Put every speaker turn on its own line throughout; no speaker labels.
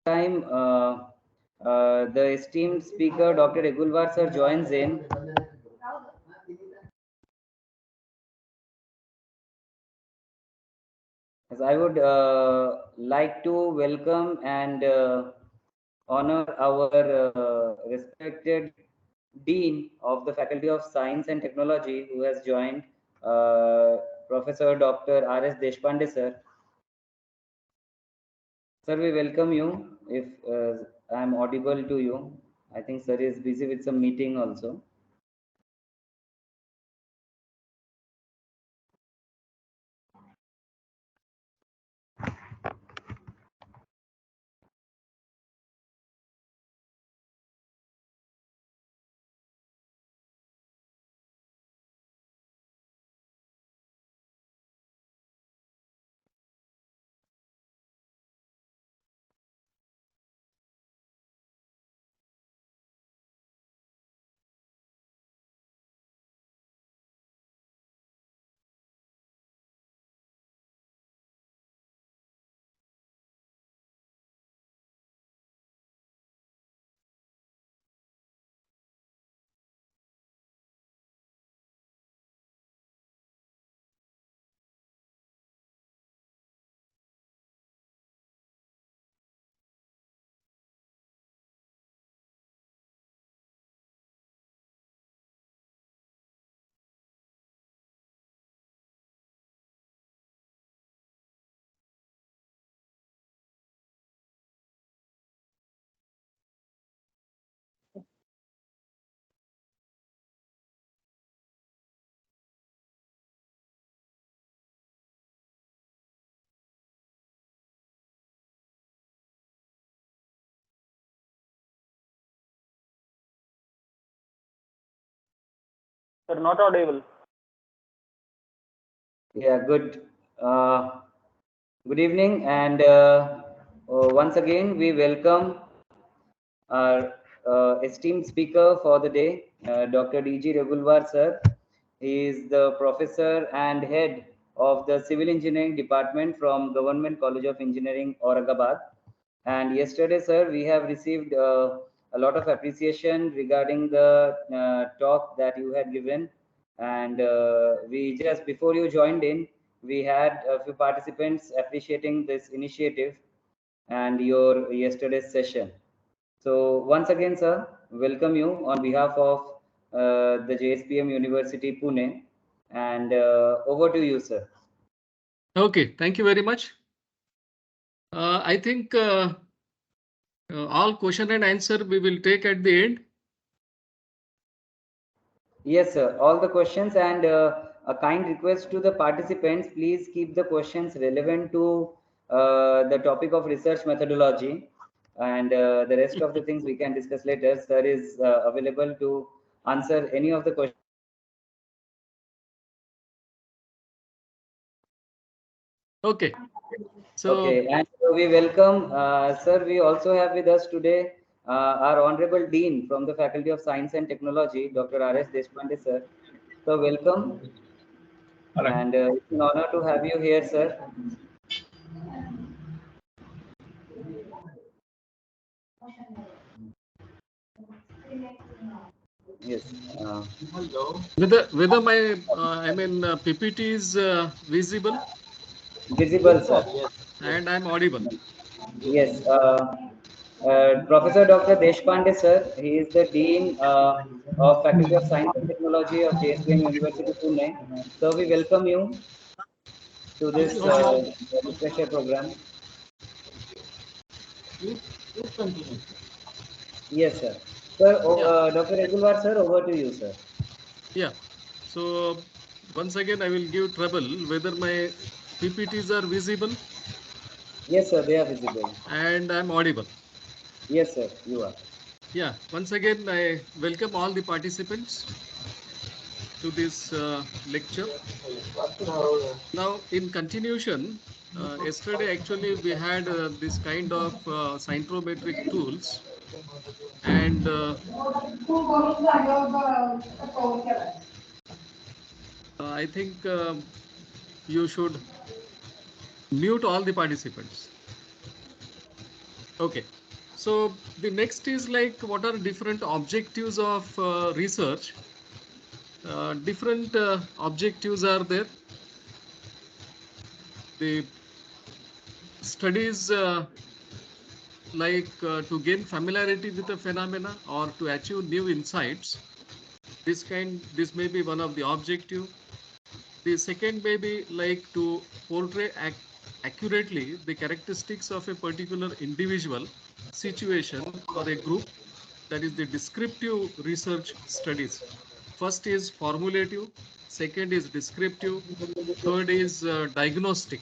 time the esteemed speaker Dr. Regulvar sir joins in. As I would like to welcome and honor our respected Dean of the Faculty of Science and Technology who has joined, Professor Dr. R.S. Deshpande sir. Sir, we welcome you. If I am audible to you, I think sir is busy with some meeting also.
Sir, not audible.
Yeah, good. Good evening, and once again we welcome our esteemed speaker for the day, Dr. D.G. Regulvar sir. He is the professor and head of the Civil Engineering Department from Government College of Engineering, Aurangabad. And yesterday, sir, we have received a lot of appreciation regarding the talk that you had given. And we just before you joined in, we had a few participants appreciating this initiative and your yesterday's session. So once again, sir, welcome you on behalf of the JSPM University, Pune. And over to you, sir.
Okay, thank you very much. I think all question and answer we will take at the end.
Yes, sir. All the questions and a kind request to the participants, please keep the questions relevant to the topic of research methodology, and the rest of the things we can discuss later. Sir is available to answer any of the questions.
Okay. So
Okay, and we welcome, sir. We also have with us today our Honorable Dean from the Faculty of Science and Technology, Dr. R.S. Deshpande, sir. So welcome, and it's an honor to have you here, sir. Yes.
whether my PPT is visible
Visible, sir.
and I'm audible.
Yes. Professor Dr. Deshpande, sir. He is the Dean of Faculty of Science and Technology of JSPM University, Pune. So we welcome you to this refresher program. Yes, sir. Sir, Dr. Regular, sir, over to you, sir.
Yeah. So once again, I will give trouble whether my PPTs are visible.
Yes, sir, they are visible.
And I'm audible.
Yes, sir, you are.
Yeah. Once again, I welcome all the participants to this lecture. Now, in continuation, yesterday actually we had this kind of scientometric tools, and I think you should mute all the participants. Okay. So the next is like what are different objectives of research? Different objectives are there. The studies to gain familiarity with a phenomena or to achieve new insights. This may be one of the objective. The second may be like to portray accurately the characteristics of a particular individual, situation, or a group. That is the descriptive research studies. First is formulative, second is descriptive, third is diagnostic,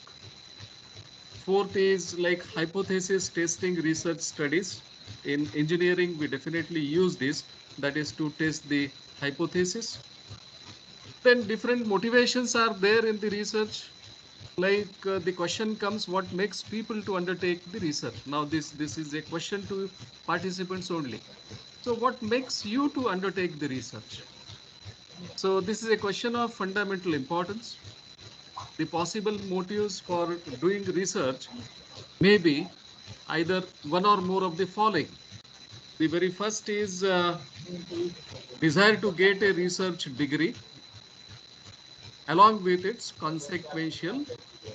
fourth is like hypothesis testing research studies. In engineering, we definitely use this, that is to test the hypothesis. Then different motivations are there in the research. The question comes, what makes people to undertake the research? Now this is a question to participants only. So what makes you to undertake the research? So this is a question of fundamental importance. The possible motives for doing research may be either one or more of the following. The very first is desire to get a research degree along with its consequential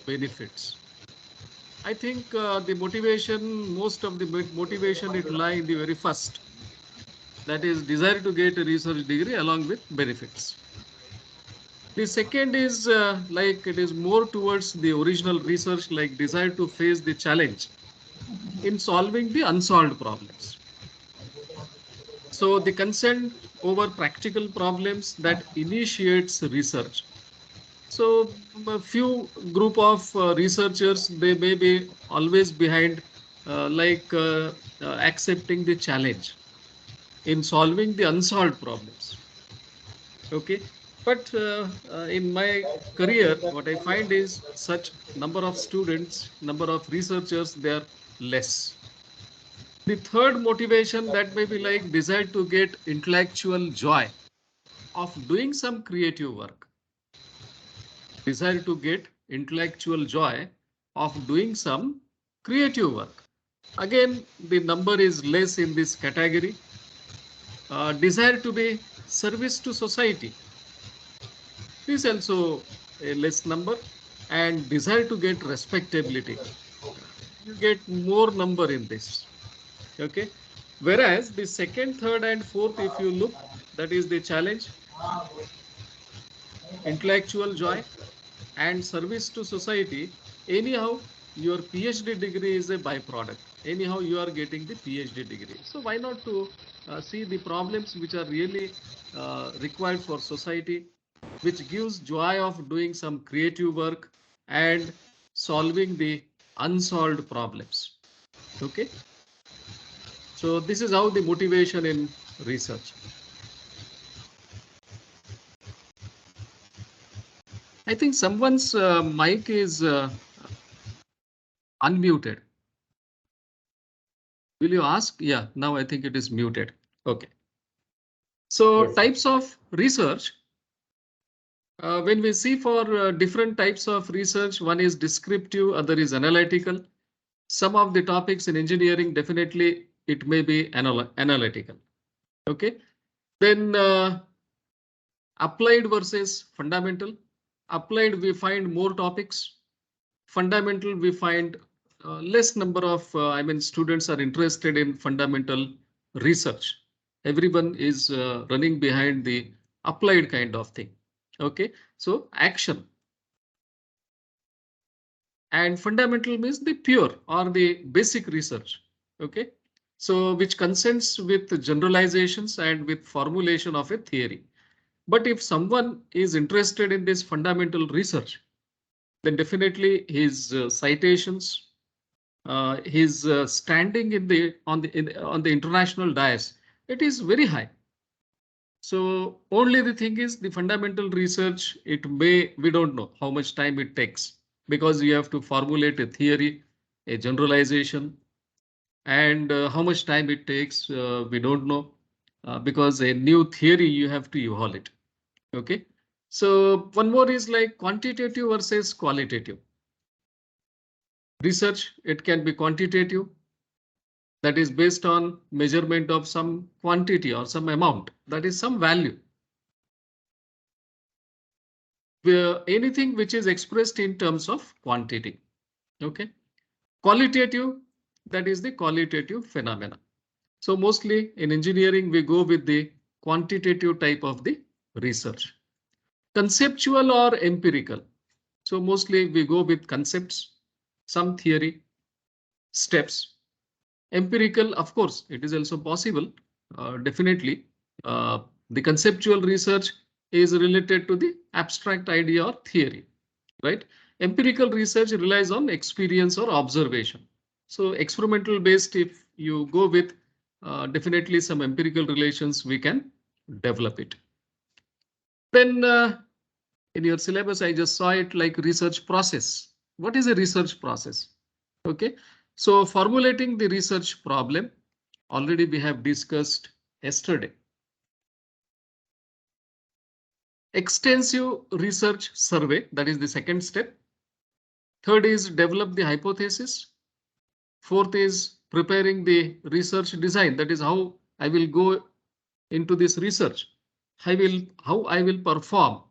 benefits. I think the motivation, most of the motivation, it lie in the very first. That is desire to get a research degree along with benefits. The second is it is more towards the original research, like desire to face the challenge in solving the unsolved problems. So the consent over practical problems that initiates research. So a few group of researchers, they may be always behind accepting the challenge in solving the unsolved problems. Okay. But in my career, what I find is such number of students, number of researchers, they are less. The third motivation that may be like desire to get intellectual joy of doing some creative work. Desire to get intellectual joy of doing some creative work. Again, the number is less in this category. Desire to be service to society. This is also a less number. And desire to get respectability. You get more number in this. Okay. Whereas the second, third, and fourth, if you look, that is the challenge, intellectual joy, and service to society. Anyhow, your PhD degree is a byproduct. Anyhow, you are getting the PhD degree. So why not to see the problems which are really required for society, which gives joy of doing some creative work and solving the unsolved problems. Okay. So this is how the motivation in research. I think someone's mic is unmuted. Will you ask? Yeah, now I think it is muted. Okay. So yes. Types of research. When we see for different types of research, one is descriptive, other is analytical. Some of the topics in engineering, definitely it may be analytical. Okay. Then applied versus fundamental. Applied, we find more topics. Fundamental, we find less number of, students are interested in fundamental research. Everyone is running behind the applied kind of thing. Okay, so action. And fundamental means the pure or the basic research. Okay, so which consents with generalizations and with formulation of a theory. But if someone is interested in this fundamental research, then definitely his citations, his standing on the international dais, it is very high. So only the thing is the fundamental research, we don't know how much time it takes, because you have to formulate a theory, a generalization, and how much time it takes, we don't know, because a new theory you have to evaluate. Okay. So one more is like quantitative versus qualitative. Research, it can be quantitative, that is based on measurement of some quantity or some amount, that is some value. Where anything which is expressed in terms of quantity. Okay. Qualitative, that is the qualitative phenomena. So mostly in engineering, we go with the quantitative type of the research. Conceptual or empirical. So mostly we go with concepts, some theory, steps. Empirical, of course, it is also possible. Definitely, the conceptual research is related to the abstract idea or theory, right? Empirical research relies on experience or observation. So experimental based, if you go with definitely some empirical relations, we can develop it. Then in your syllabus, I just saw it like research process. What is a research process? Okay, so formulating the research problem, already we have discussed yesterday. Extensive research survey, that is the second step. Third is develop the hypothesis. Fourth is preparing the research design. That is how I will go into this research. How I will perform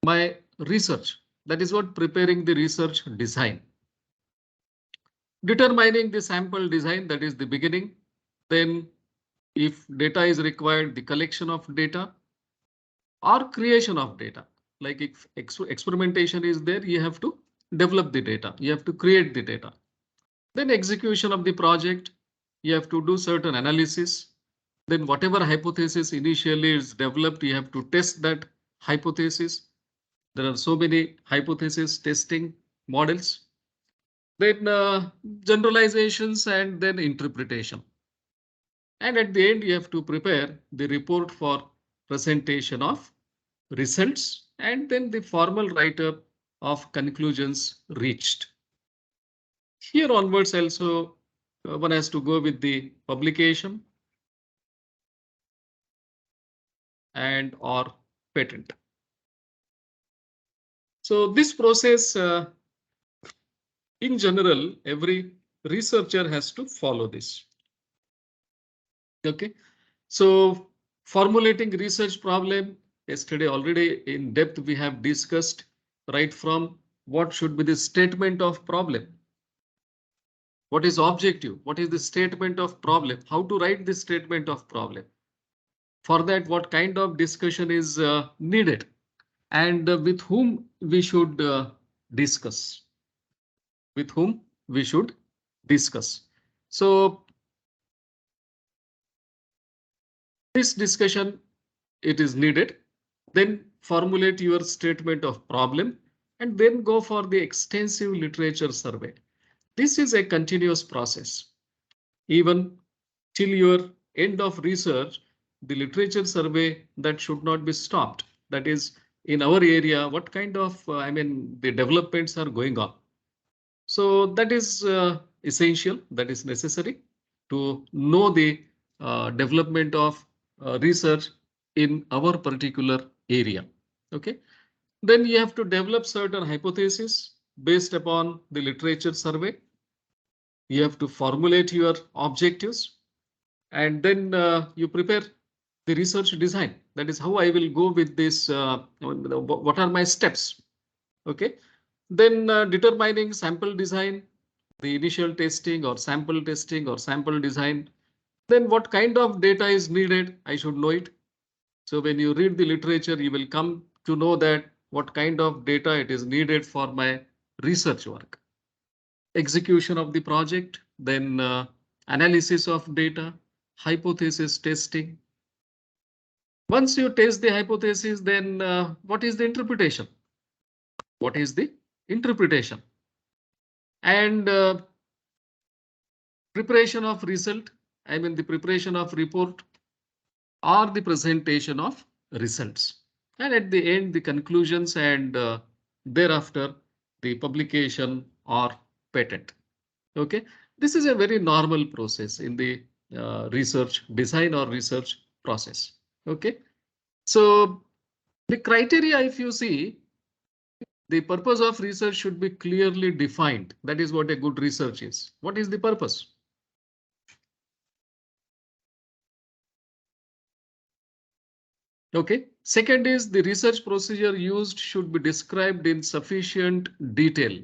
my research. That is what preparing the research design. Determining the sample design, that is the beginning. Then if data is required, the collection of data or creation of data. Like if experimentation is there, you have to develop the data. You have to create the data. Then execution of the project, you have to do certain analysis. Then whatever hypothesis initially is developed, you have to test that hypothesis. There are so many hypothesis testing models. Then generalizations and then interpretation. And at the end, you have to prepare the report for presentation of results and then the formal write-up of conclusions reached. Here onwards also, one has to go with the publication and or patent. So this process, in general, every researcher has to follow this. Okay, so formulating research problem, yesterday already in depth we have discussed right from what should be the statement of problem. What is objective? What is the statement of problem? How to write the statement of problem? For that, what kind of discussion is needed? And with whom we should discuss? With whom we should discuss? So this discussion, it is needed. Then formulate your statement of problem and then go for the extensive literature survey. This is a continuous process. Even till your end of research, the literature survey that should not be stopped. That is in our area, what kind of, the developments are going on. So that is essential, that is necessary to know the development of research in our particular area. Okay, then you have to develop certain hypotheses based upon the literature survey. You have to formulate your objectives and then you prepare the research design. That is how I will go with this. What are my steps? Okay, then determining sample design, the initial testing or sample design. Then what kind of data is needed? I should know it. So when you read the literature, you will come to know that what kind of data it is needed for my research work. Execution of the project, then analysis of data, hypothesis testing. Once you test the hypothesis, then what is the interpretation? What is the interpretation? And preparation of result, the preparation of report or the presentation of results. And at the end, the conclusions and thereafter the publication or patent. Okay, this is a very normal process in the research design or research process. Okay, so the criteria, if you see, the purpose of research should be clearly defined. That is what a good research is. What is the purpose? Okay. Second is the research procedure used should be described in sufficient detail.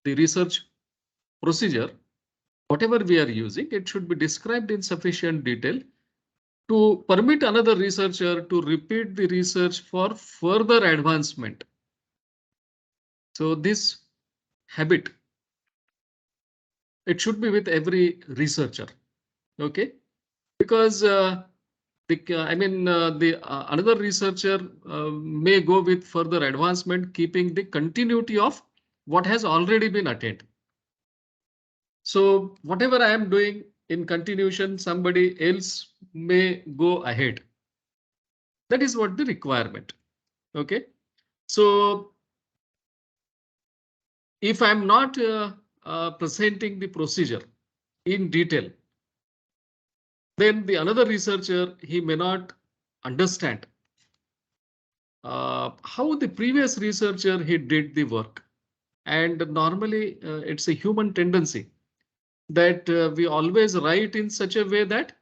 The research procedure, whatever we are using, it should be described in sufficient detail to permit another researcher to repeat the research for further advancement. So this habit, it should be with every researcher. Okay, because another researcher may go with further advancement, keeping the continuity of what has already been attained. So whatever I am doing in continuation, somebody else may go ahead. That is what the requirement. Okay, so if I'm not presenting the procedure in detail, then the another researcher, he may not understand how the previous researcher he did the work. And normally it's a human tendency that we always write in such a way that,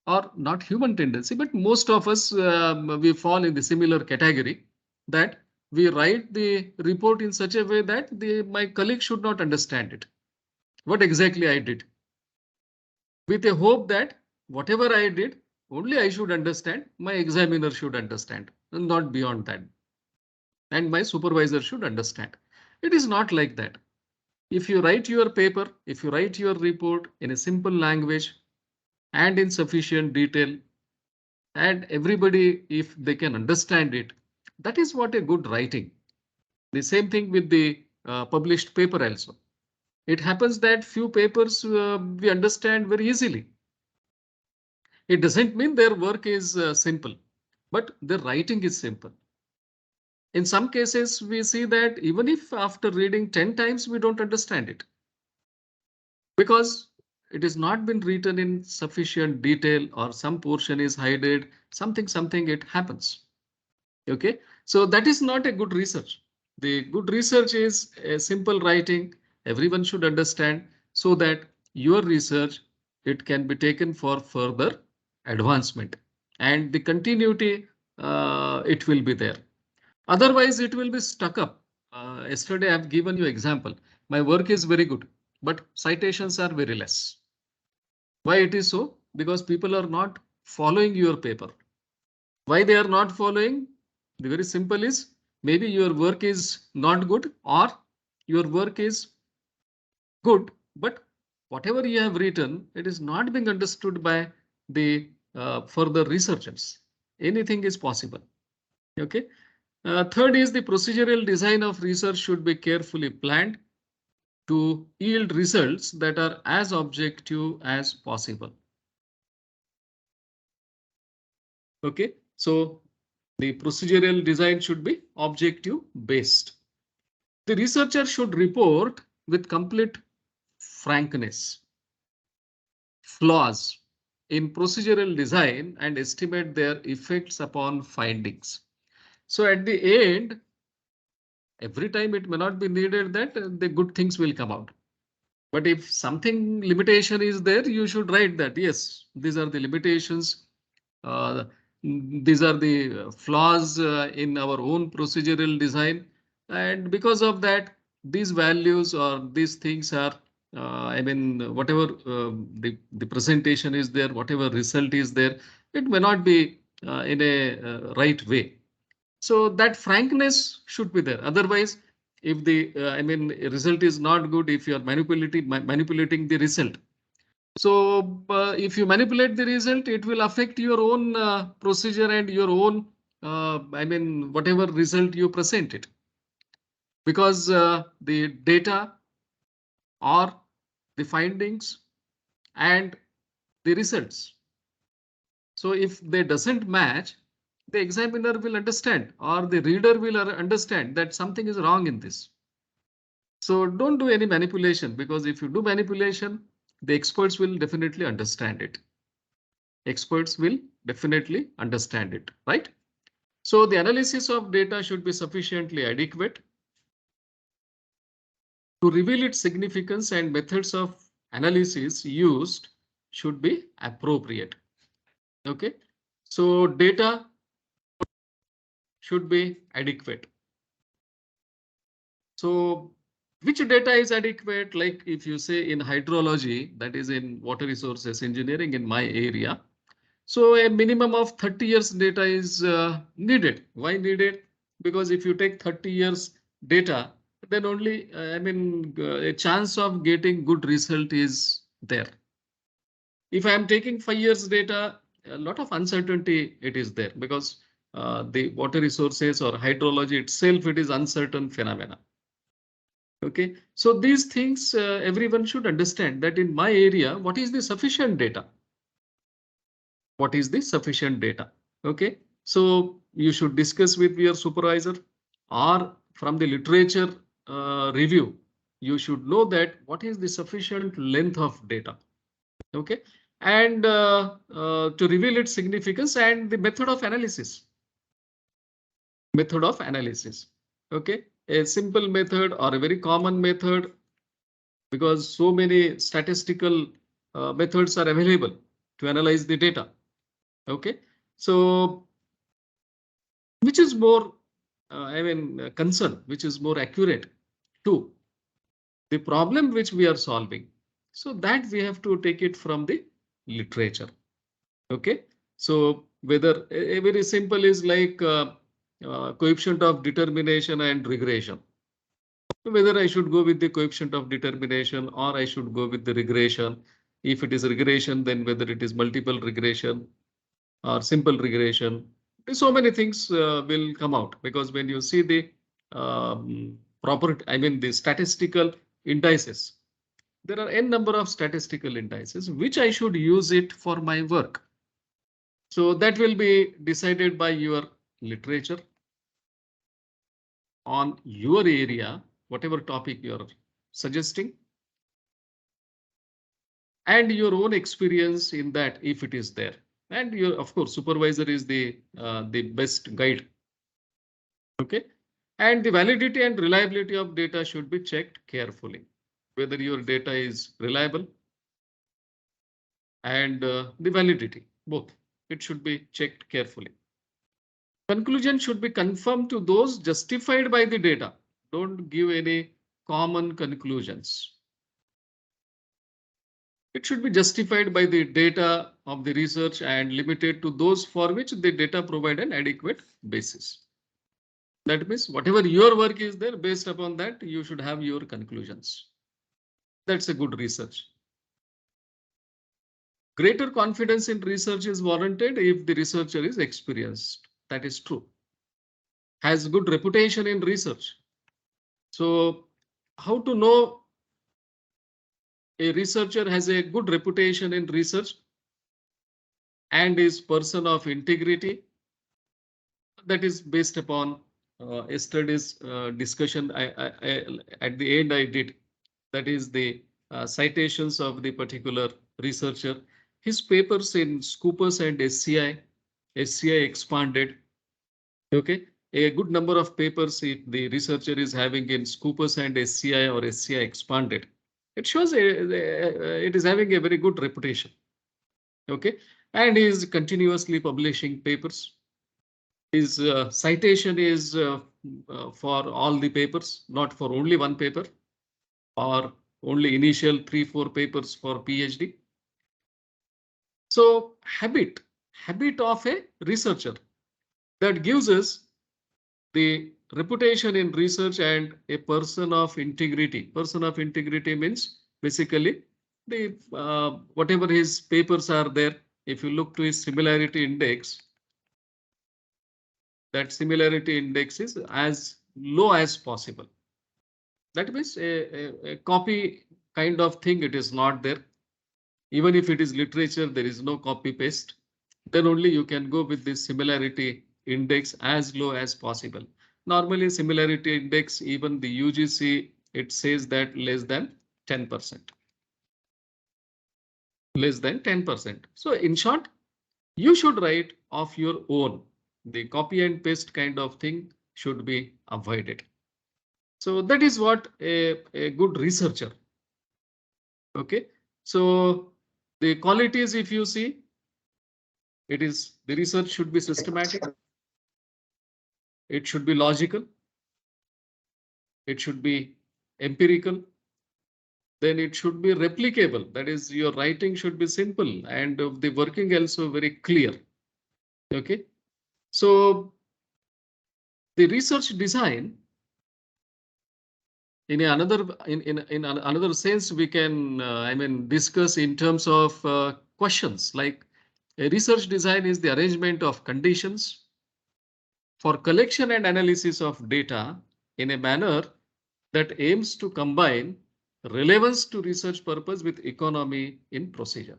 or not human tendency, but most of us we fall in the similar category that we write the report in such a way that my colleague should not understand it, what exactly I did, with a hope that whatever I did, only I should understand, my examiner should understand, and not beyond that. And my supervisor should understand. It is not like that. If you write your paper, if you write your report in a simple language and in sufficient detail, and everybody, if they can understand it, that is what a good writing. The same thing with the published paper also. It happens that few papers we understand very easily. It doesn't mean their work is simple, but their writing is simple. In some cases, we see that even if after reading 10 times, we don't understand it, because it has not been written in sufficient detail, or some portion is hidden, something it happens. Okay, so that is not a good research. The good research is a simple writing. Everyone should understand, so that your research, it can be taken for further advancement, and the continuity it will be there. Otherwise, it will be stuck up. Yesterday, I've given you example. My work is very good, but citations are very less. Why it is so? Because people are not following your paper. Why they are not following? The very simple is, maybe your work is not good, or your work is good, but whatever you have written, it is not being understood by the further researchers. Anything is possible. Okay. Third is the procedural design of research should be carefully planned to yield results that are as objective as possible. Okay, so the procedural design should be objective based. The researcher should report with complete frankness flaws in procedural design and estimate their effects upon findings. So at the end, every time it may not be needed that the good things will come out. But if something limitation is there, you should write that, yes, these are the limitations. Uh, these are the flaws in our own procedural design. And because of that, these values or these things are, whatever the presentation is there, whatever result is there, it may not be in a right way. So that frankness should be there. Otherwise, if the result is not good, if you are manipulating the result. So if you manipulate the result, it will affect your own procedure and your own, whatever result you present it. Because the data or the findings and the results. So if they doesn't match, the examiner will understand, or the reader will understand that something is wrong in this. So don't do any manipulation, because if you do manipulation, the experts will definitely understand it. Experts will definitely understand it, right? So the analysis of data should be sufficiently adequate to reveal its significance, and methods of analysis used should be appropriate. Okay, So data should be adequate. So which data is adequate? Like if you say in hydrology, that is in water resources engineering in my area. So a minimum of 30 years data is needed. Why needed? Because if you take 30 years data, then only, a chance of getting good result is there. If I am taking 5 years data, a lot of uncertainty it is there because the water resources or hydrology itself, it is uncertain phenomena. Okay, so these things everyone should understand that in my area, what is the sufficient data? What is the sufficient data? Okay, so you should discuss with your supervisor or from the literature review. You should know that what is the sufficient length of data. Okay, and to reveal its significance and the method of analysis. Method of analysis. Okay, a simple method or a very common method, because so many statistical methods are available to analyze the data. Okay, so which is more, concern, which is more accurate to the problem which we are solving. So that we have to take it from the literature. Okay, so whether a very simple is like coefficient of determination and regression. Whether I should go with the coefficient of determination or I should go with the regression. If it is regression, then whether it is multiple regression or simple regression. So many things will come out because when you see the the statistical indices, there are n number of statistical indices which I should use it for my work. So that will be decided by your literature on your area, whatever topic you're suggesting, and your own experience in that if it is there. And your, of course, supervisor is the best guide. Okay, and the validity and reliability of data should be checked carefully, whether your data is reliable and the validity, both. It should be checked carefully. Conclusion should be confirmed to those justified by the data. Don't give any common conclusions. It should be justified by the data of the research and limited to those for which the data provide an adequate basis. That means whatever your work is there, based upon that, you should have your conclusions. That's a good research. Greater confidence in research is warranted if the researcher is experienced. That is true. Has good reputation in research. So how to know a researcher has a good reputation in research and is person of integrity? That is based upon yesterday's discussion. At the end I did. That is the citations of the particular researcher. His papers in Scoopus and SCI expanded. Okay, a good number of papers the researcher is having in Scoopus and SCI or SCI expanded. It shows it is having a very good reputation. Okay, and he is continuously publishing papers. His citation is for all the papers, not for only one paper or only initial 3-4 papers for PhD. So habit of a researcher that gives us the reputation in research and a person of integrity. Person of integrity means basically the whatever his papers are there. If you look to his similarity index, that similarity index is as low as possible. That means a copy kind of thing, it is not there. Even if it is literature, there is no copy paste. Then only you can go with this similarity index as low as possible. Normally similarity index, even the UGC, it says that less than 10%. Less than 10%. So in short, you should write of your own. The copy and paste kind of thing should be avoided. So that is what a good researcher. Okay, so the qualities, if you see, The research should be systematic. It should be logical. It should be empirical. Then it should be replicable. That is, your writing should be simple and the working also very clear. Okay. So the research design, in another sense, we can discuss in terms of questions like a research design is the arrangement of conditions for collection and analysis of data in a manner that aims to combine relevance to research purpose with economy in procedure.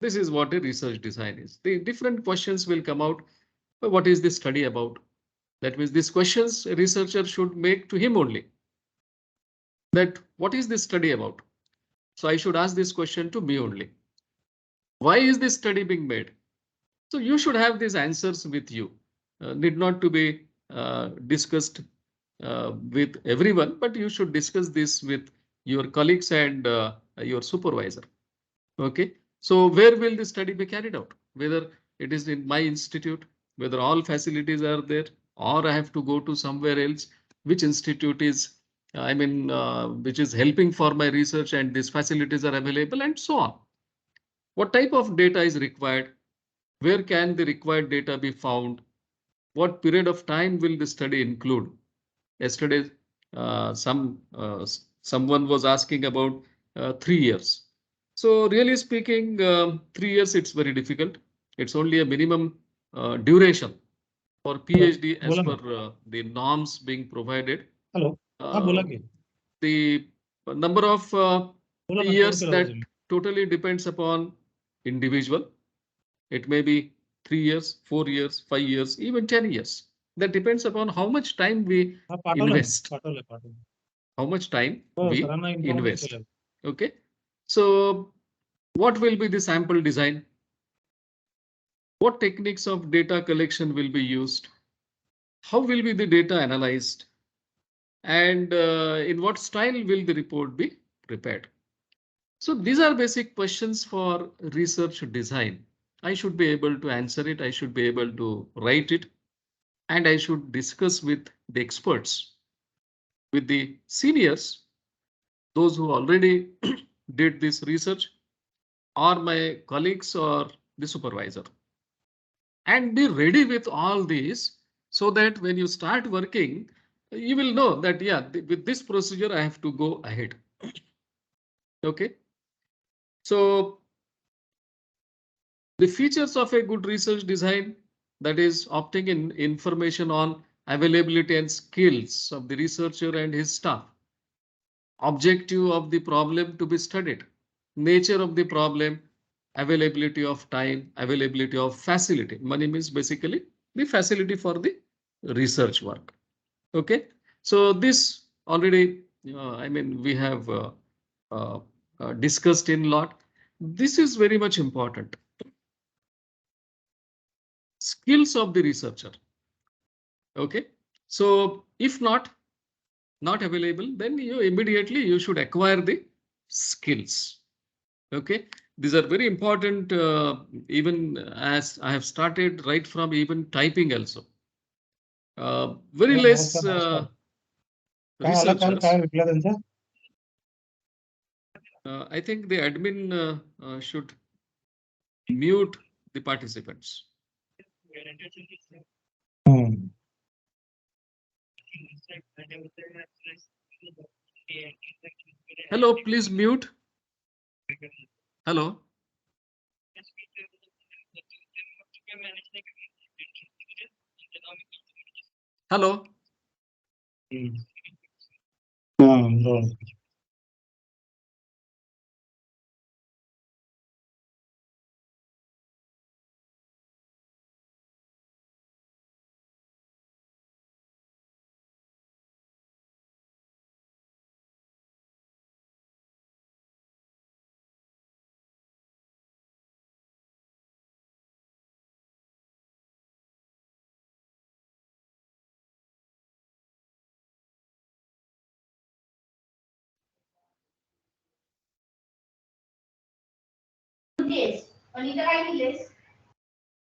This is what a research design is. The different questions will come out. What is this study about? That means these questions a researcher should make to him only. That what is this study about? So I should ask this question to me only. Why is this study being made? So you should have these answers with you. Need not to be discussed with everyone, but you should discuss this with your colleagues and your supervisor. Okay. So where will the study be carried out? Whether it is in my institute, whether all facilities are there, or I have to go to somewhere else, which institute is, which is helping for my research and these facilities are available and so on. What type of data is required? Where can the required data be found? What period of time will the study include? Yesterday, someone was asking about 3 years. So really speaking, 3 years, it's very difficult. It's only a minimum duration for PhD as per the norms being provided.
Hello.
The number of years that totally depends upon individual. It may be 3 years, 4 years, 5 years, even 10 years. That depends upon how much time we invest. How much time we invest. Okay. So what will be the sample design? What techniques of data collection will be used? How will be the data analyzed? And in what style will the report be prepared? So these are basic questions for research design. I should be able to answer it. I should be able to write it. And I should discuss with the experts, with the seniors, those who already did this research, or my colleagues or the supervisor. And be ready with all these so that when you start working, you will know that, yeah, with this procedure, I have to go ahead. Okay. So the features of a good research design, that is opting in information on availability and skills of the researcher and his staff. Objective of the problem to be studied, nature of the problem, availability of time, availability of facility. Money means basically the facility for the research work. Okay, so this already, we have discussed in lot. This is very much important. Skills of the researcher. Okay, so if not available, then you should acquire the skills. Okay, these are very important, even as I have started right from even typing also. Very less researchers. I think the admin should mute the participants. Hello, please mute. Hello. Hello.
Yes, on the right list.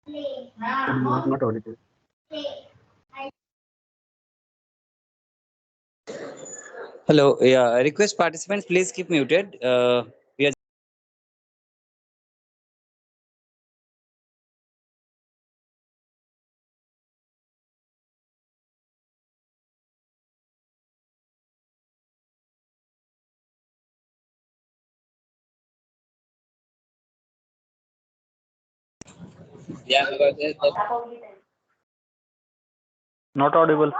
Not audible.
Hello. Yeah. I request participants please keep muted. We are. Yeah. Because
Not audible.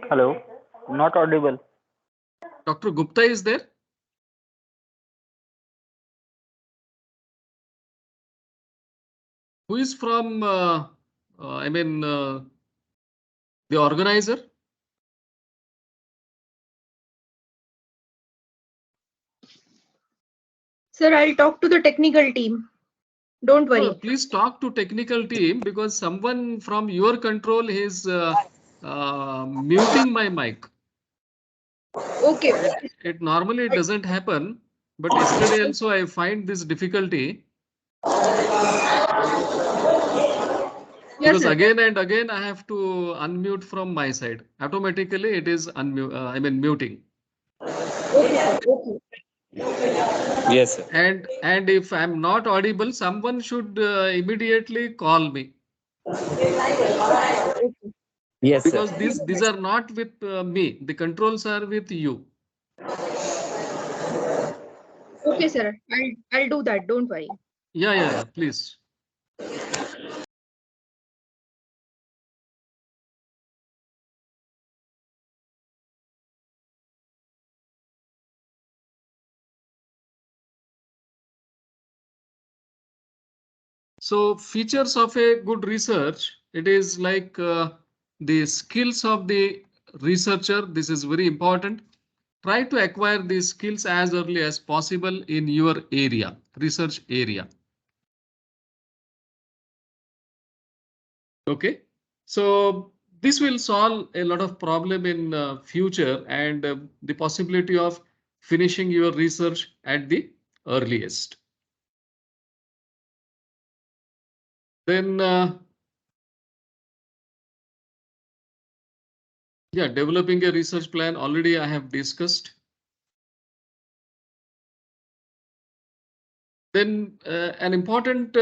Hello. Not audible.
Dr. Gupta is there? Who is from, the organizer?
Sir, I'll talk to the technical team. Don't worry.
Please talk to technical team because someone from your control is muting my mic.
Okay.
It normally doesn't happen, but yesterday also I find this difficulty.
Yes,
Because
sir.
again and again I have to unmute from my side. Automatically it is muting.
Okay, okay.
yes, sir.
And if I'm not audible, someone should immediately call me.
Yes, sir.
Because these are not with me. The controls are with you.
Okay, sir. I'll do that. Don't worry.
Yeah. Please. So features of a good research, it is like the skills of the researcher. This is very important. Try to acquire these skills as early as possible in your area, research area. Okay, so this will solve a lot of problem in future and the possibility of finishing your research at the earliest. Then yeah, developing a research plan already I have discussed. Then an important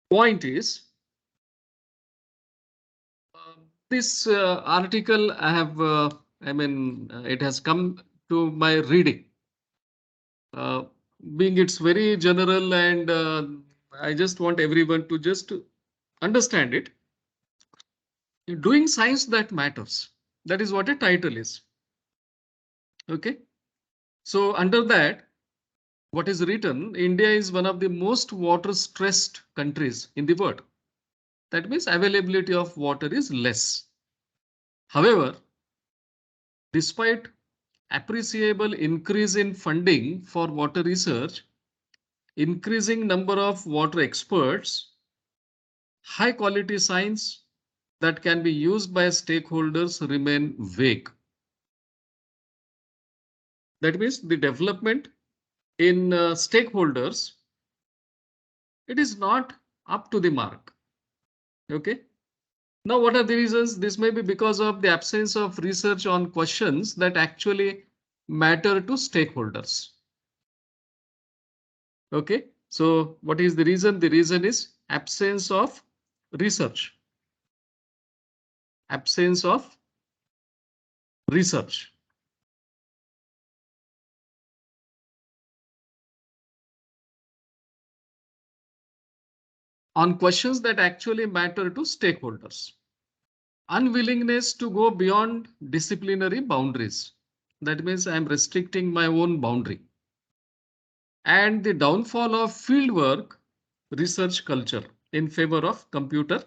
point is this article I have, it has come to my reading. Being it's very general and I just want everyone to just understand it. Doing science that matters. That is what a title is. Okay. So under that, what is written, India is one of the most water stressed countries in the world. That means availability of water is less. However, despite appreciable increase in funding for water research, increasing number of water experts, high quality science that can be used by stakeholders remain vague. That means the development in stakeholders, it is not up to the mark. Okay. Now, what are the reasons? This may be because of the absence of research on questions that actually matter to stakeholders. Okay, so what is the reason? The reason is absence of research. Absence of research. On questions that actually matter to stakeholders. Unwillingness to go beyond disciplinary boundaries. That means I'm restricting my own boundary. And the downfall of fieldwork research culture in favor of computer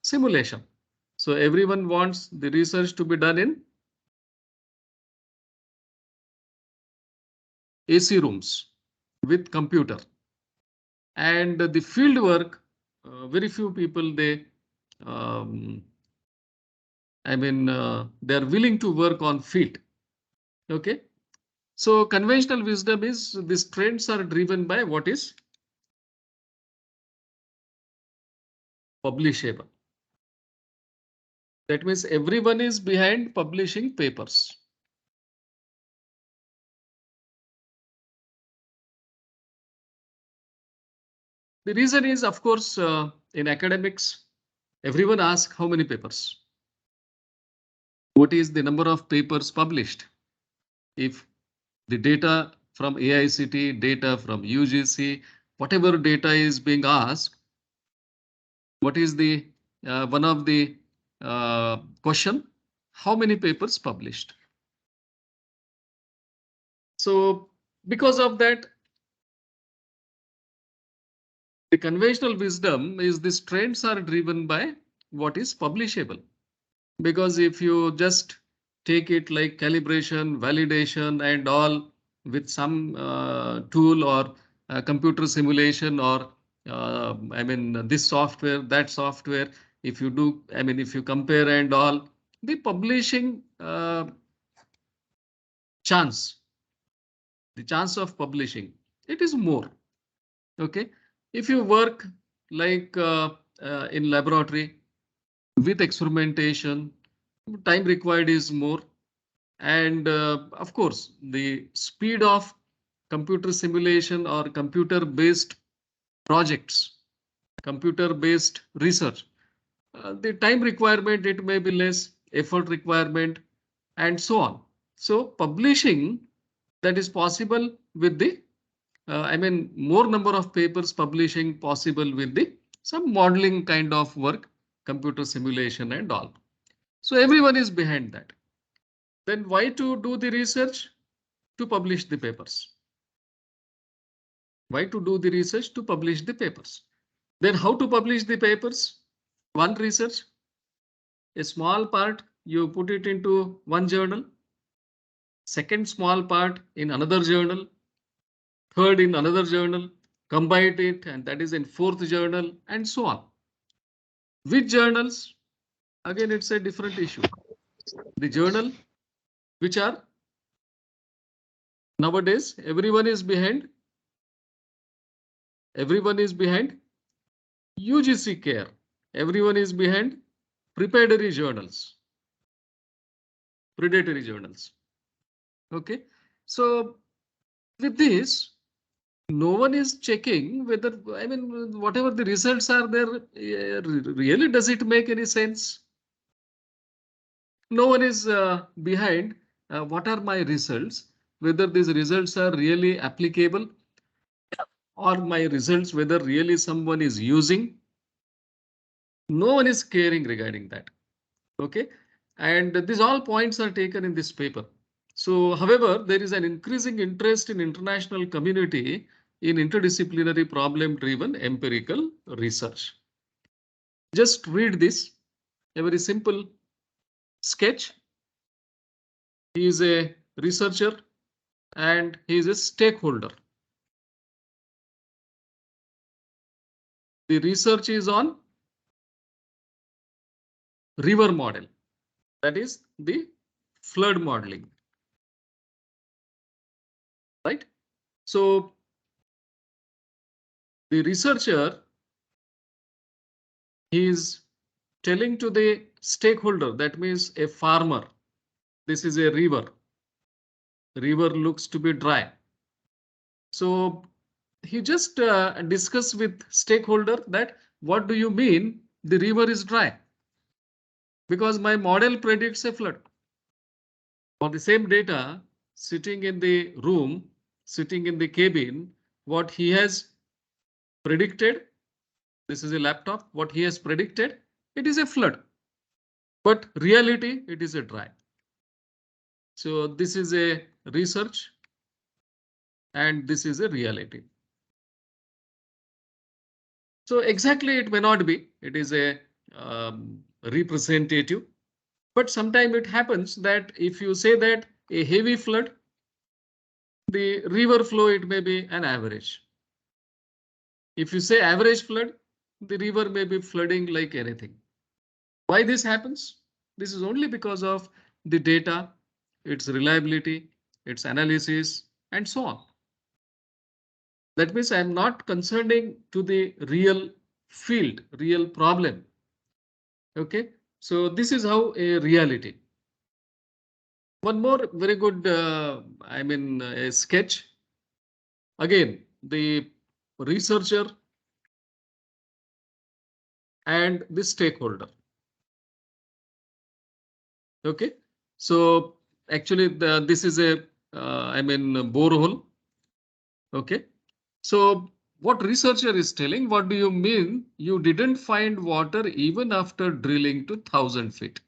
simulation. So everyone wants the research to be done in AC rooms with computer. And the field work, very few people they I mean, they are willing to work on field. Okay. So conventional wisdom is these trends are driven by what is publishable. That means everyone is behind publishing papers. The reason is, of course, in academics, everyone asks how many papers. What is the number of papers published? If the data from AICT, data from UGC, whatever data is being asked, what is the one of the question? How many papers published? So because of that, the conventional wisdom is these trends are driven by what is publishable. Because if you just take it like calibration, validation and all with some tool or computer simulation or I mean this software, that software, if you do, I mean if you compare and all, the publishing chance, the chance of publishing, it is more. Okay. If you work like in laboratory with experimentation, time required is more. And of course, the speed of computer simulation or computer based projects, computer based research, the time requirement, it may be less, effort requirement, and so on. So publishing that is possible with the I mean, more number of papers publishing possible with the some modeling kind of work, computer simulation and all. So everyone is behind that. Then why to do the research? To publish the papers. Why to do the research? To publish the papers. Then how to publish the papers? One research, a small part, you put it into one journal. Second small part in another journal. Third in another journal. Combine it and that is in fourth journal and so on. Which journals? Again, it's a different issue. The journal which are nowadays everyone is behind UGC care. Everyone is behind predatory journals. Okay. So with this, no one is checking whether, I mean, whatever the results are there, really does it make any sense? No one is behind what are my results, whether these results are really applicable or my results, whether really someone is using. No one is caring regarding that. Okay. And these all points are taken in this paper. So, however, there is an increasing interest in international community in interdisciplinary problem-driven empirical research. Just read this, a very simple sketch. He is a researcher and he is a stakeholder. The research is on river model, that is the flood modeling, right? So the researcher is telling to the stakeholder, that means a farmer, this is a river. River looks to be dry. So he just discussed with stakeholder that what do you mean the river is dry? Because my model predicts a flood. For the same data, sitting in the room, sitting in the cabin, what he has predicted, this is a laptop, what he has predicted, it is a flood. But reality, it is a dry. So this is a research and this is a reality. So exactly it may not be, it is a representative, but sometimes it happens that if you say that a heavy flood, the river flow, it may be an average. If you say average flood, the river may be flooding like anything. Why this happens? This is only because of the data, its reliability, its analysis, and so on. That means I'm not concerning to the real field, real problem. Okay, so this is how a reality. One more very good, a sketch. Again, the researcher and the stakeholder. Okay, so actually this is a borehole. Okay, so what researcher is telling, what do you mean you didn't find water even after drilling to 1,000 feet?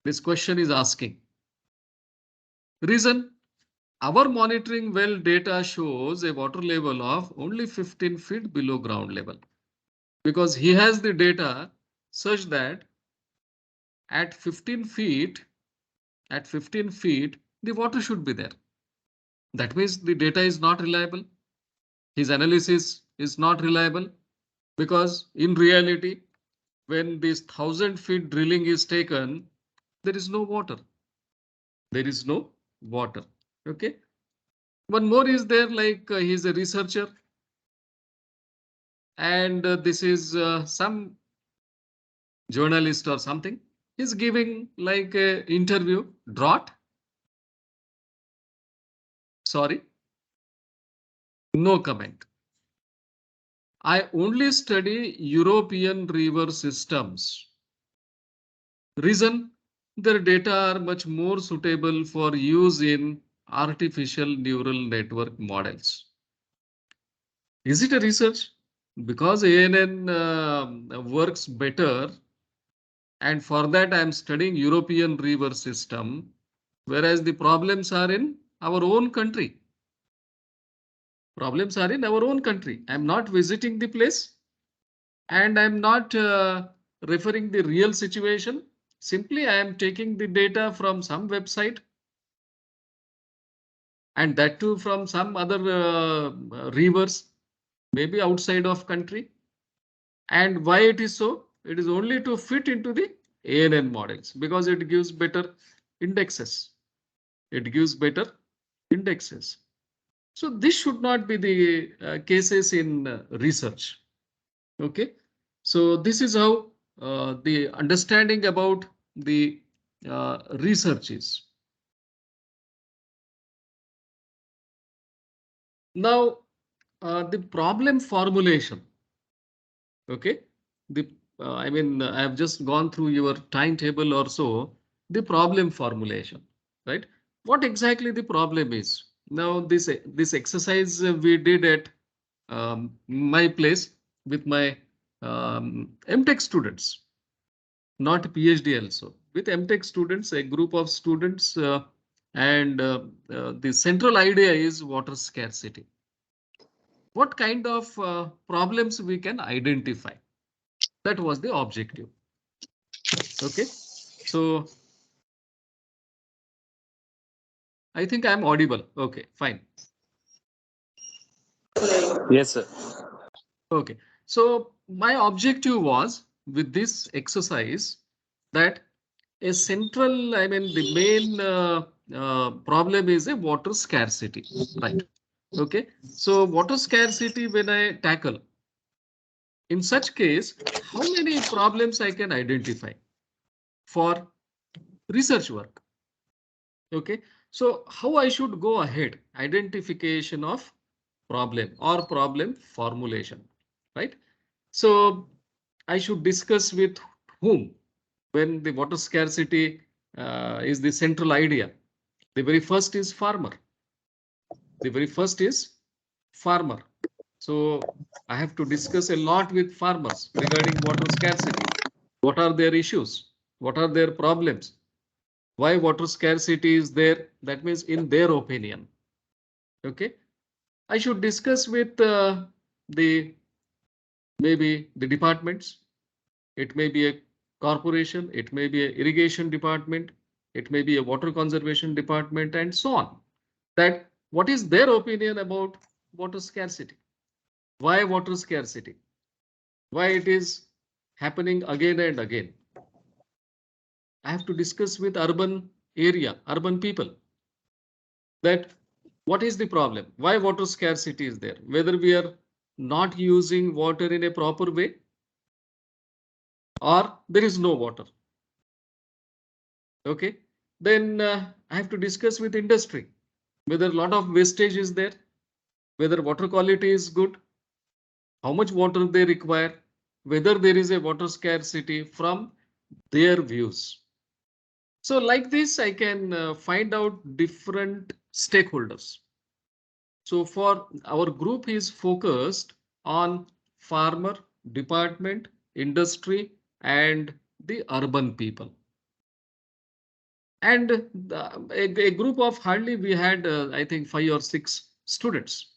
This question is asking. Reason, our monitoring well data shows a water level of only 15 feet below ground level, because he has the data such that at 15 feet, the water should be there. That means the data is not reliable. His analysis is not reliable, because in reality, when this 1,000 feet drilling is taken, there is no water. There is no water. Okay. One more is there, like he's a researcher, and this is some journalist or something. He's giving like a interview. Drought. Sorry. No comment. I only study European river systems. Reason, their data are much more suitable for use in artificial neural network models. Is it a research? Because ANN works better, and for that I am studying European river system, whereas the problems are in our own country. Problems are in our own country. I'm not visiting the place, and I'm not referring the real situation. Simply, I am taking the data from some website, and that too from some other rivers, maybe outside of country. And why it is so? It is only to fit into the ANN models, because it gives better indexes. It gives better indexes. So this should not be the cases in research. Okay, so this is how the understanding about the research is. Now, the problem formulation. Okay, the I have just gone through your timetable or so. The problem formulation, right? What exactly the problem is? Now, this exercise we did at my place with my MTech students, not PhD also. With MTech students, a group of students, and the central idea is water scarcity. What kind of problems we can identify? That was the objective. Okay, so I think I'm audible. Okay, fine.
Yes, sir.
Okay, so my objective was with this exercise that a central, the main problem is a water scarcity, right? Okay, so water scarcity when I tackle, in such case, how many problems I can identify for research work? Okay, so how I should go ahead? Identification of problem or problem formulation, right? So I should discuss with whom when the water scarcity is the central idea. The very first is farmer. The very first is farmer. So I have to discuss a lot with farmers regarding water scarcity. What are their issues? What are their problems? Why water scarcity is there? That means in their opinion. Okay. I should discuss with the maybe the departments. It may be a corporation. It may be an irrigation department. It may be a water conservation department and so on. That what is their opinion about water scarcity? Why water scarcity? Why it is happening again and again? I have to discuss with urban people, that what is the problem? Why water scarcity is there? Whether we are not using water in a proper way or there is no water. Okay, then I have to discuss with industry whether a lot of wastage is there, whether water quality is good, how much water they require, whether there is a water scarcity from their views. So like this, I can find out different stakeholders. So for our group is focused on farmer, department, industry, and the urban people. And a group of hardly we had, I think, 5 or 6 students.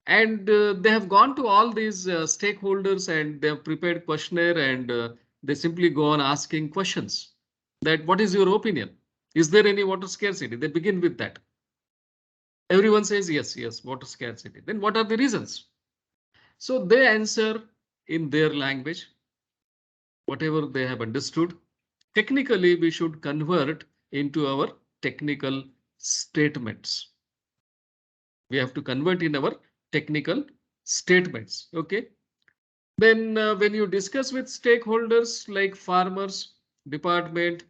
And they have gone to all these stakeholders and they have prepared questionnaire and they simply go on asking questions that what is your opinion? Is there any water scarcity? They begin with that. Everyone says yes, yes, water scarcity. Then what are the reasons? So they answer in their language, whatever they have understood. Technically, we should convert into our technical statements. We have to convert in our technical statements. Okay. Then when you discuss with stakeholders like farmers, department,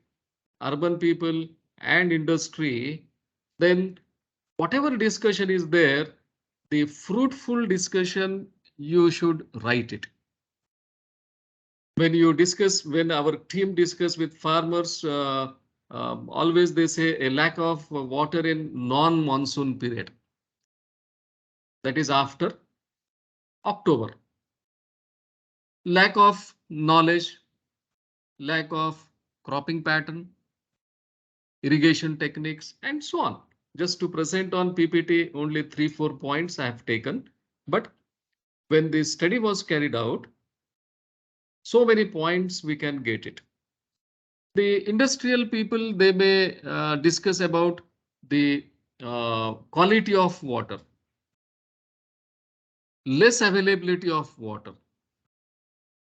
urban people and industry, then whatever discussion is there, the fruitful discussion, you should write it. When our team discuss with farmers, always they say a lack of water in non-monsoon period. That is after October. Lack of knowledge, lack of cropping pattern, irrigation techniques, and so on. Just to present on PPT, only 3-4 points I have taken. But when this study was carried out, so many points we can get it. The industrial people, they may discuss about the quality of water, less availability of water,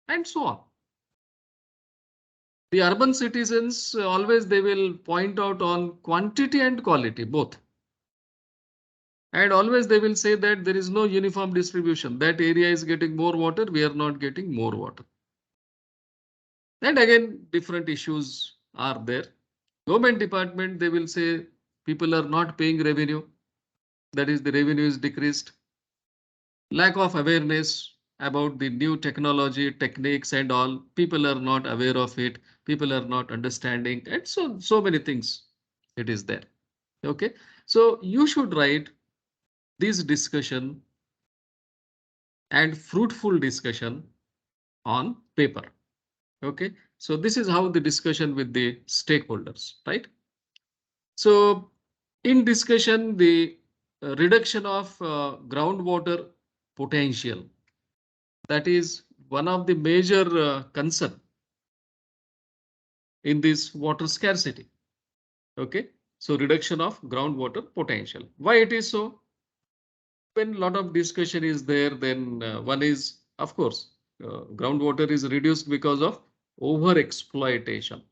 and so on. The urban citizens always they will point out on quantity and quality both. And always they will say that there is no uniform distribution. That area is getting more water, we are not getting more water. And again, different issues are there. Government department, they will say people are not paying revenue. That is, the revenue is decreased. Lack of awareness about the new technology, techniques and all. People are not aware of it. People are not understanding. And so many things it is there. Okay, so you should write this discussion and fruitful discussion on paper. Okay, so this is how the discussion with the stakeholders, right? So in discussion, the reduction of groundwater potential, that is one of the major concern in this water scarcity. Okay, so reduction of groundwater potential. Why it is so? When a lot of discussion is there, then one is, of course, groundwater is reduced because of over exploitation.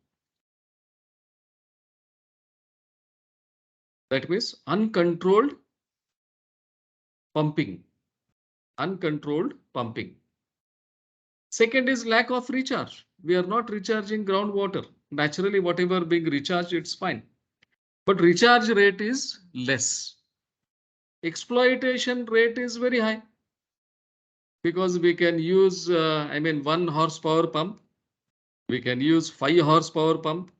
That means uncontrolled pumping. Uncontrolled pumping. Second is lack of recharge. We are not recharging groundwater. Naturally, whatever being recharged, it's fine. But recharge rate is less. Exploitation rate is very high. Because we can use, 1 horsepower pump. We can use 5 horsepower pump.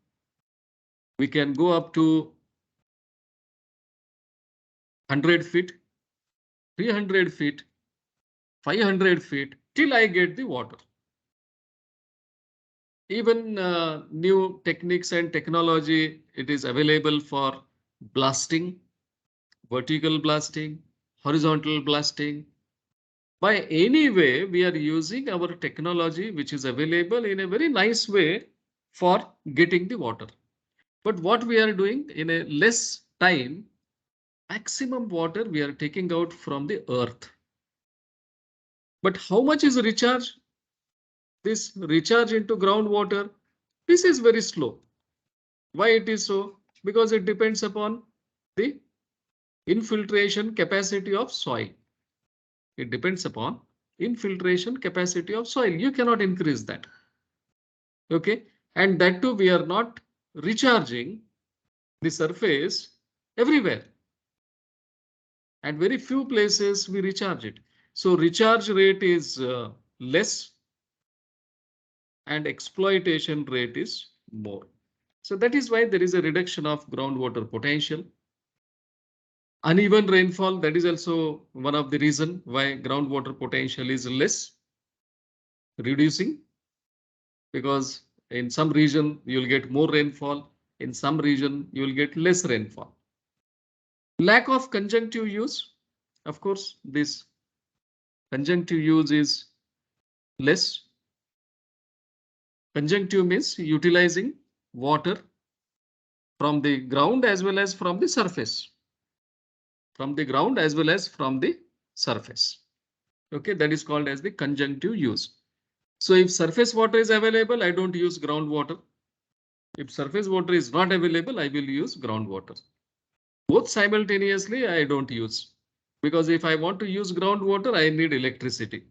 We can go up to 100 feet, 300 feet, 500 feet till I get the water. Even new techniques and technology, it is available for blasting, vertical blasting, horizontal blasting. By any way, we are using our technology, which is available in a very nice way for getting the water. But what we are doing in a less time, maximum water we are taking out from the earth. But how much is recharge? This recharge into groundwater, This is very slow. Why it is so? Because it depends upon the infiltration capacity of soil. It depends upon infiltration capacity of soil. You cannot increase that. Okay. And that too, we are not recharging the surface everywhere. At very few places we recharge it. So recharge rate is less and exploitation rate is more. So that is why there is a reduction of groundwater potential. Uneven rainfall, that is also one of the reason why groundwater potential is less, reducing, because in some region you'll get more rainfall, in some region you'll get less rainfall. Lack of conjunctive use, of course, this conjunctive use is less. Conjunctive means utilizing water from the ground as well as from the surface. From the ground as well as from the surface. Okay, that is called as the conjunctive use. So if surface water is available, I don't use groundwater. If surface water is not available, I will use groundwater. Both simultaneously, I don't use. Because if I want to use groundwater, I need electricity.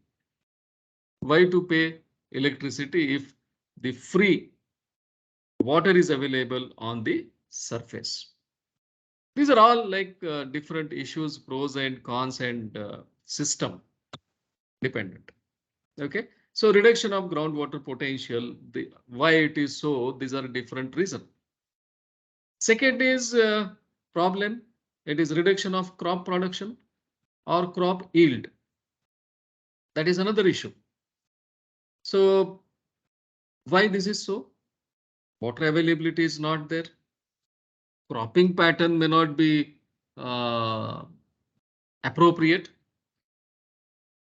Why to pay electricity if the free water is available on the surface? These are all like different issues, pros and cons, and system dependent. Okay, so reduction of groundwater potential, why it is so, these are different reasons. Second is problem, it is reduction of crop production or crop yield. That is another issue. So why this is so? Water availability is not there. Cropping pattern may not be appropriate.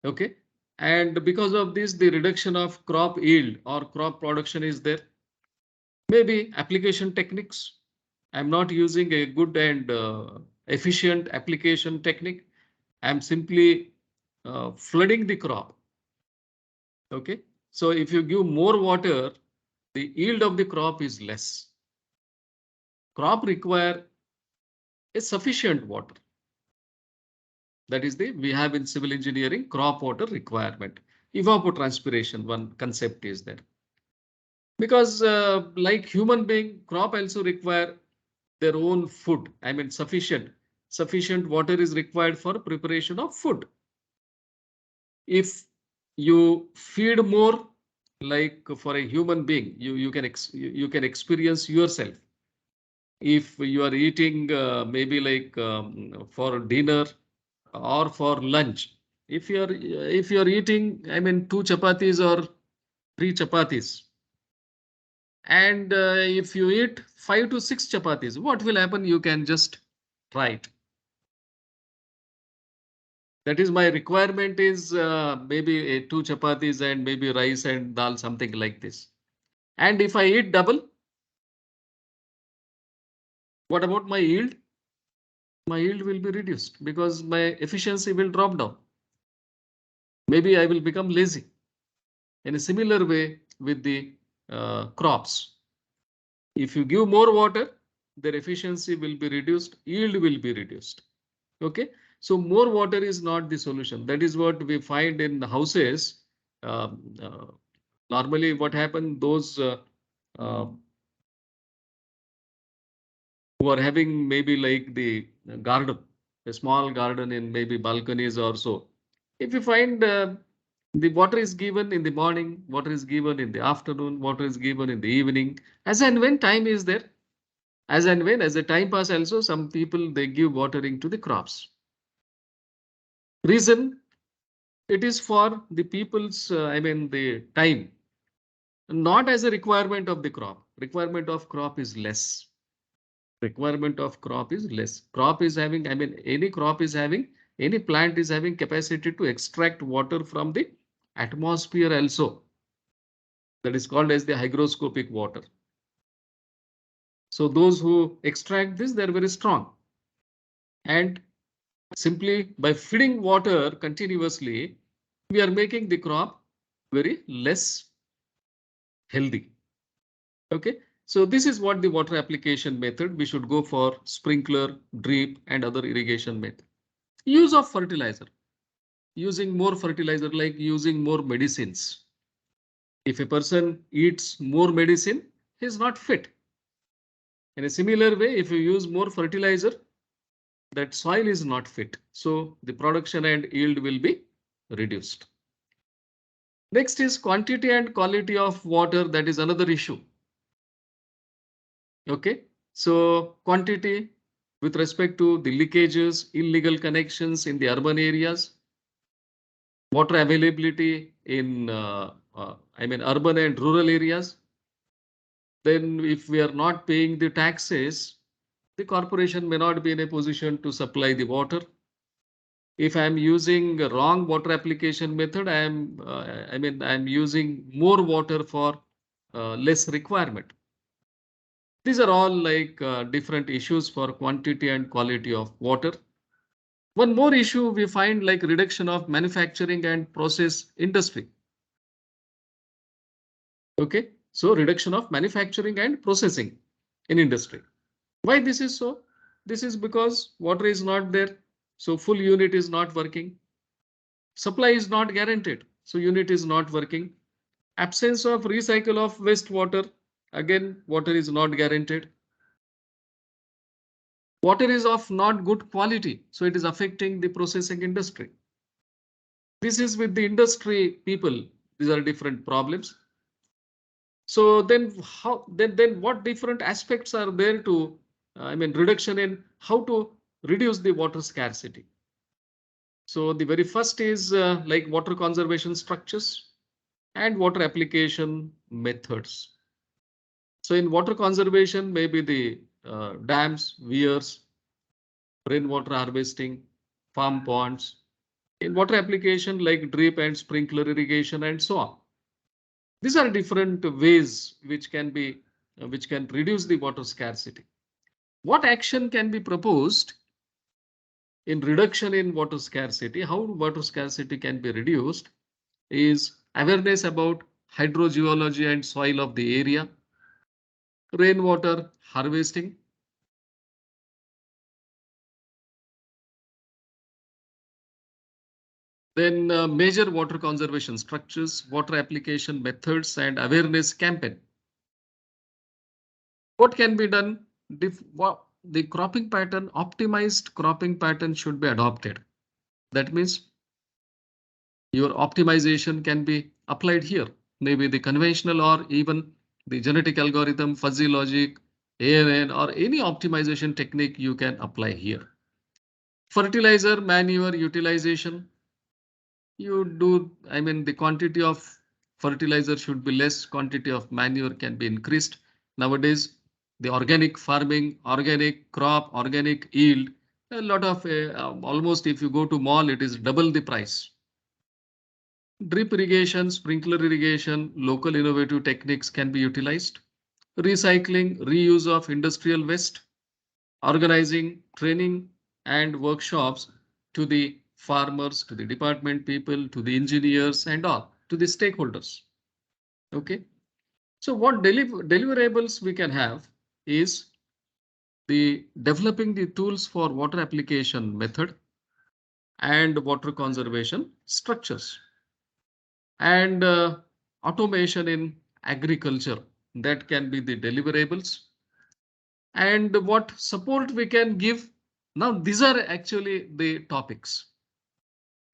Okay, and because of this, the reduction of crop yield or crop production is there. Maybe application techniques. I'm not using a good and efficient application technique. I'm simply flooding the crop. Okay, so if you give more water, the yield of the crop is less. Crop require a sufficient water. That is we have in civil engineering crop water requirement. Evapotranspiration, one concept is there. Because like human being, crop also require their own food. I mean, sufficient water is required for preparation of food. If you feed more, like for a human being, you can experience yourself. If you are eating maybe like for dinner or for lunch, if you're eating, I mean, 2 chapatis or 3 chapatis, and if you eat 5 to 6 chapatis, what will happen? You can just try it. That is my requirement is maybe 2 chapatis and maybe rice and dal, something like this. And if I eat double, what about my yield? My yield will be reduced because my efficiency will drop down. Maybe I will become lazy. In a similar way with the crops. If you give more water, their efficiency will be reduced, yield will be reduced. Okay, so more water is not the solution. That is what we find in houses. Normally, what happens, those who are having maybe like the garden, a small garden in maybe balconies or so. If you find the water is given in the morning, water is given in the afternoon, water is given in the evening, as and when time is there, as and when, as the time pass also, some people, they give watering to the crops. Reason, it is for the people's, I mean, the time, not as a requirement of the crop. Requirement of crop is less. Requirement of crop is less. Crop is having, I mean, any crop is having, any plant is having capacity to extract water from the atmosphere also. That is called as the hygroscopic water. So those who extract this, they're very strong. And simply by feeding water continuously, we are making the crop very less healthy. Okay, so this is what the water application method. We should go for sprinkler, drip, and other irrigation method. Use of fertilizer. Using more fertilizer, like using more medicines. If a person eats more medicine, he is not fit. In a similar way, if you use more fertilizer, that soil is not fit. So the production and yield will be reduced. Next is quantity and quality of water. That is another issue. Okay, so quantity with respect to the leakages, illegal connections in the urban areas, water availability in urban and rural areas. Then if we are not paying the taxes, the corporation may not be in a position to supply the water. If I'm using a wrong water application method, I'm using more water for less requirement. These are all like different issues for quantity and quality of water. One more issue we find, like reduction of manufacturing and process industry. Okay, so reduction of manufacturing and processing in industry. Why this is so? This is because water is not there, so full unit is not working. Supply is not guaranteed, so unit is not working. Absence of recycle of wastewater, again water is not guaranteed. Water is of not good quality, so it is affecting the processing industry. This is with the industry people. These are different problems. So then what different aspects are there to reduction in how to reduce the water scarcity. So the very first is like water conservation structures and water application methods. So in water conservation, maybe the dams, weirs, rainwater harvesting, farm ponds. In water application, like drip and sprinkler irrigation and so on. These are different ways which can reduce the water scarcity. What action can be proposed in reduction in water scarcity? How water scarcity can be reduced is awareness about hydrogeology and soil of the area, rainwater harvesting, then major water conservation structures, water application methods, and awareness campaign. What can be done? The cropping pattern, optimized cropping pattern should be adopted. That means your optimization can be applied here. Maybe the conventional or even the genetic algorithm, fuzzy logic, ANN, or any optimization technique you can apply here. Fertilizer, manure utilization. The quantity of fertilizer should be less, quantity of manure can be increased. Nowadays, the organic farming, organic crop, organic yield, a lot of almost if you go to mall, it is double the price. Drip irrigation, sprinkler irrigation, local innovative techniques can be utilized. Recycling, reuse of industrial waste, organizing training and workshops to the farmers, to the department people, to the engineers and all, to the stakeholders. Okay, so what deliverables we can have is the developing the tools for water application method and water conservation structures, and automation in agriculture. That can be the deliverables. And what support we can give. Now, these are actually the topics.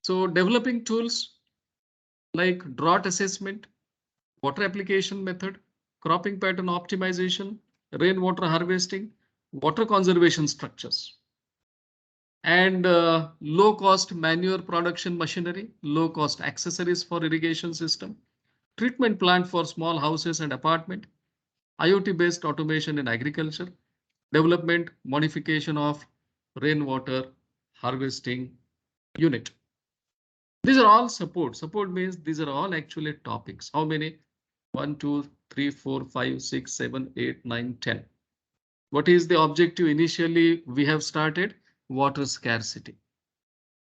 So developing tools like drought assessment, water application method, cropping pattern optimization, rainwater harvesting, water conservation structures, and low cost manure production machinery, low cost accessories for irrigation system, treatment plant for small houses and apartment, IoT based automation in agriculture, development, modification of rainwater harvesting unit. These are all support. Support means these are all actually topics. How many? 1, 2, 3, 4, 5, 6, 7, 8, 9, 10. What is the objective? Initially, we have started water scarcity.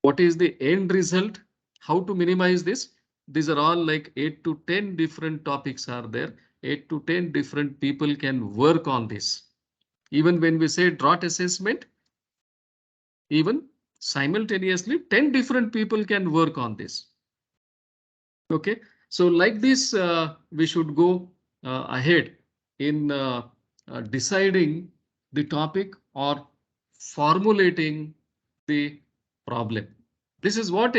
What is the end result? How to minimize this? These are all like 8 to 10 different topics are there. 8 to 10 different people can work on this. Even when we say drought assessment, even simultaneously 10 different people can work on this. Okay, so like this, we should go ahead in deciding the topic or formulating the problem. This is what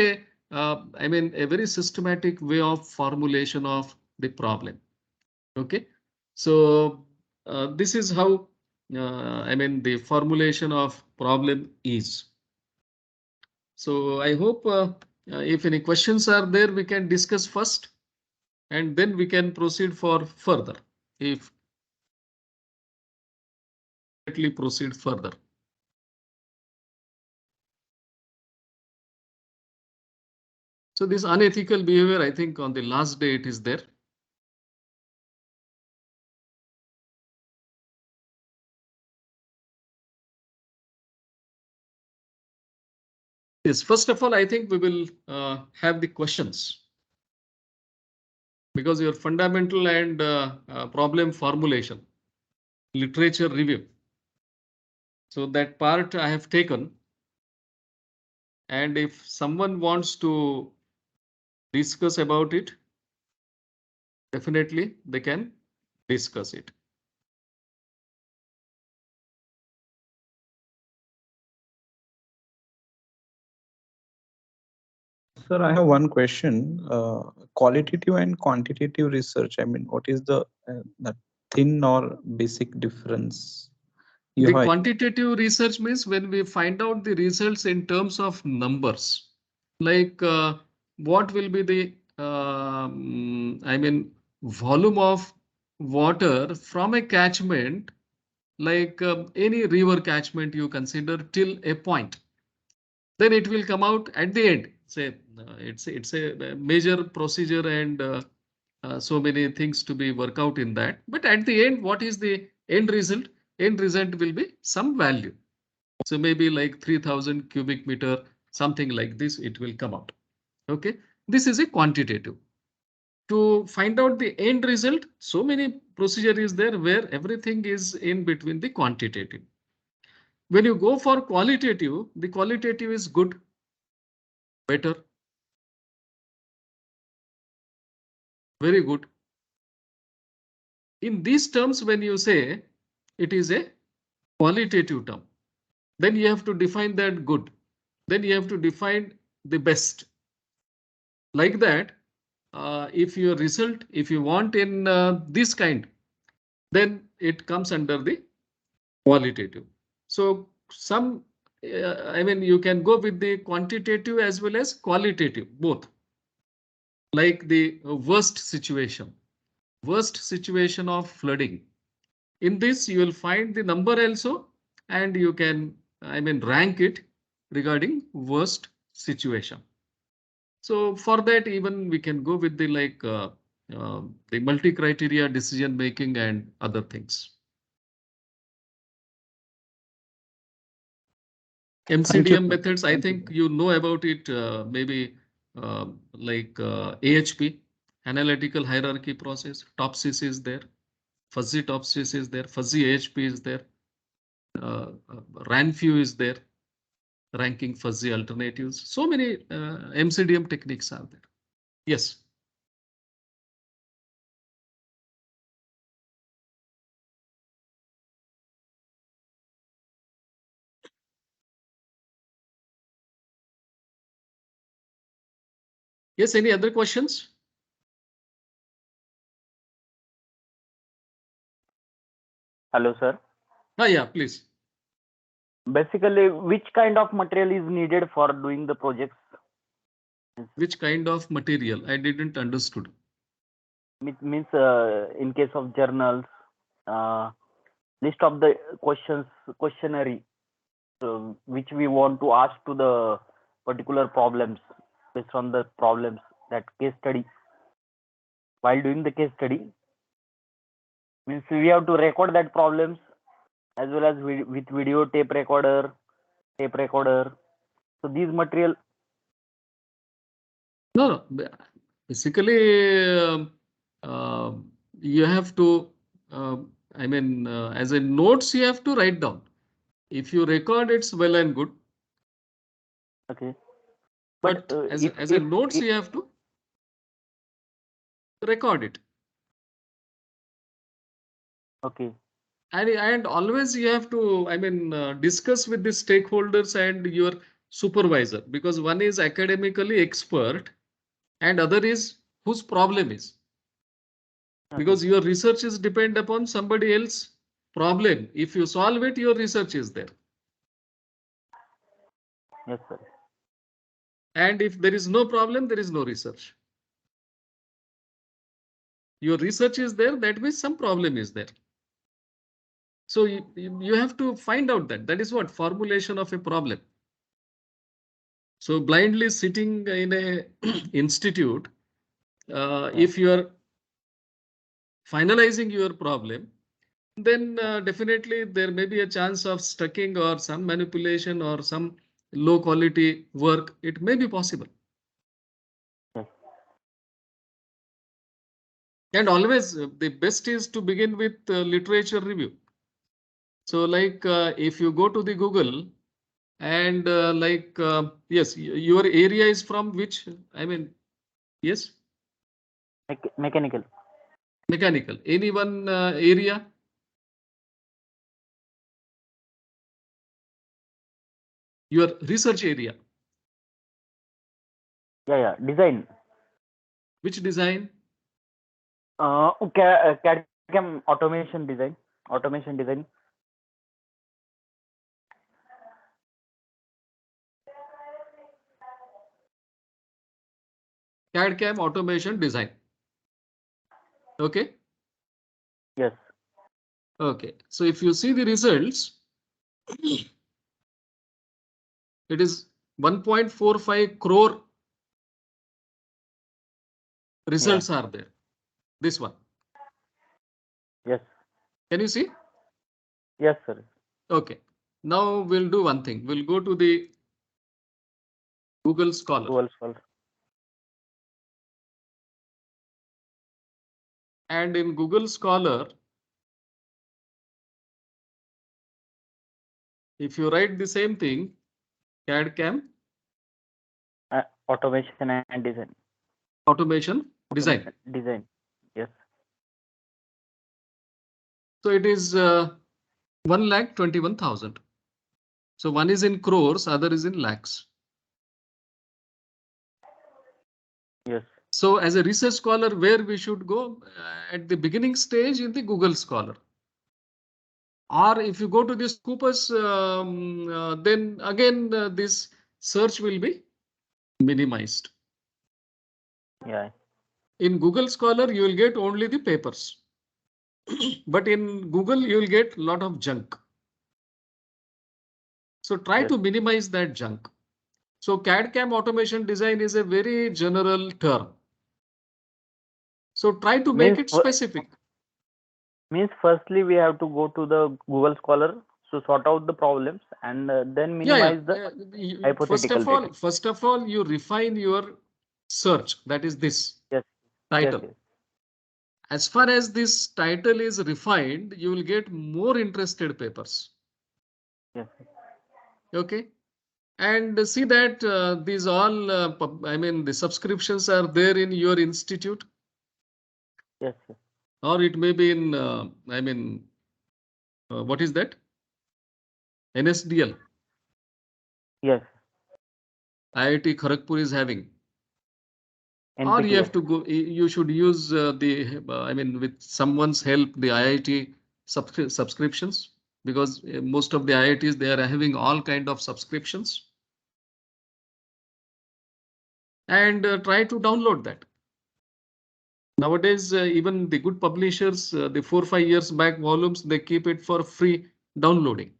I mean, a very systematic way of formulation of the problem. Okay, so this is how I mean the formulation of problem is. So I hope if any questions are there, we can discuss first, and then we can proceed for further. If proceed further. So this unethical behavior, I think on the last day it is there. Yes, first of all, I think we will have the questions, because your fundamental and problem formulation, literature review. So that part I have taken. And if someone wants to discuss about it, definitely they can discuss it.
Sir, I have one question. Qualitative and quantitative research. I mean, what is the thin or basic difference?
The quantitative research means when we find out the results in terms of numbers, like what will be the I mean volume of water from a catchment, like any river catchment you consider till a point, then it will come out at the end. Say it's a major procedure and so many things to be worked out in that. But at the end, what is the end result? End result will be some value. So maybe like 3000 cubic meter, something like this, it will come out. Okay, this is a quantitative. To find out the end result, so many procedure is there where everything is in between the quantitative. When you go for qualitative, the qualitative is good, better, very good. In these terms, when you say it is a qualitative term, then you have to define that good. Then you have to define the best. Like that, if your result, if you want in this kind, then it comes under the qualitative. So some, I mean, you can go with the quantitative as well as qualitative, both. Like the worst situation of flooding. In this, you will find the number also, and you can, I mean, rank it regarding worst situation. So for that, even we can go with the the multi-criteria decision making and other things. MCDM methods, I think you know about it, maybe like AHP, analytical hierarchy process, TOPSIS is there, fuzzy TOPSIS is there, fuzzy AHP is there, RANFEW is there, ranking fuzzy alternatives. So many MCDM techniques are there. Yes. Yes, any other questions?
Hello, sir.
Yeah, please.
Basically, which kind of material is needed for doing the projects?
Which kind of material? I didn't understood.
Means in case of journals, list of the questionnaire, which we want to ask to the particular problems based on the problems, that case study. While doing the case study, means we have to record that problems as well as with video tape recorder. So these material.
No, basically you have to, as a notes, you have to write down. If you record, it's well and good.
Okay.
But as a notes,
if
you have to record it.
okay.
And always you have to, discuss with the stakeholders and your supervisor, because one is academically expert and other is whose problem is. Because your research is depend upon somebody else problem. If you solve it, your research is there.
Yes, sir.
And if there is no problem, there is no research. Your research is there, that means some problem is there. So you have to find out that. That is what formulation of a problem. So blindly sitting in a institute, if you are finalizing your problem, then definitely there may be a chance of stucking or some manipulation or some low quality work. It may be possible.
Yes.
And always the best is to begin with literature review. So like if you go to the Google and yes, your area is from which, yes?
Mechanical.
Mechanical. Any one area? Your research area.
Yeah. Design.
Which design?
CAD/CAM automation design. Automation design.
CAD/CAM automation design. Okay.
Yes.
Okay. So if you see the results, it is 1.45 crore results are there. This one.
Yes.
Can you see?
Yes, sir.
Okay. Now we'll do one thing. We'll go to the Google Scholar.
Google Scholar.
And in Google Scholar, if you write the same thing, CAD/CAM
Automation and design.
automation design.
Design. Yes.
So it is 1,21,000. So one is in crores, other is in lakhs.
Yes.
So as a research scholar, where we should go at the beginning stage in the Google Scholar. Or if you go to this Scopus, then again this search will be minimized.
Yeah.
In Google Scholar, you will get only the papers. But in Google, you will get a lot of junk. So try to minimize that junk. So CAD/CAM automation design is a very general term. So try to make it specific.
Means firstly we have to go to the Google Scholar to sort out the problems and then minimize the hypothetical data.
First of all, you refine your search. That is this title.
Yes.
As far as this title is refined, you will get more interested papers.
Yes.
Okay. And see that these all, the subscriptions are there in your institute.
Yes.
Or it may be in, what is that? NSDL.
Yes.
IIT Kharagpur is having. Or you have to go, you should use with someone's help, the IIT subscriptions, because most of the IITs, they are having all kind of subscriptions. And try to download that. Nowadays, even the good publishers, the 4 or 5 years back volumes, they keep it for free downloading.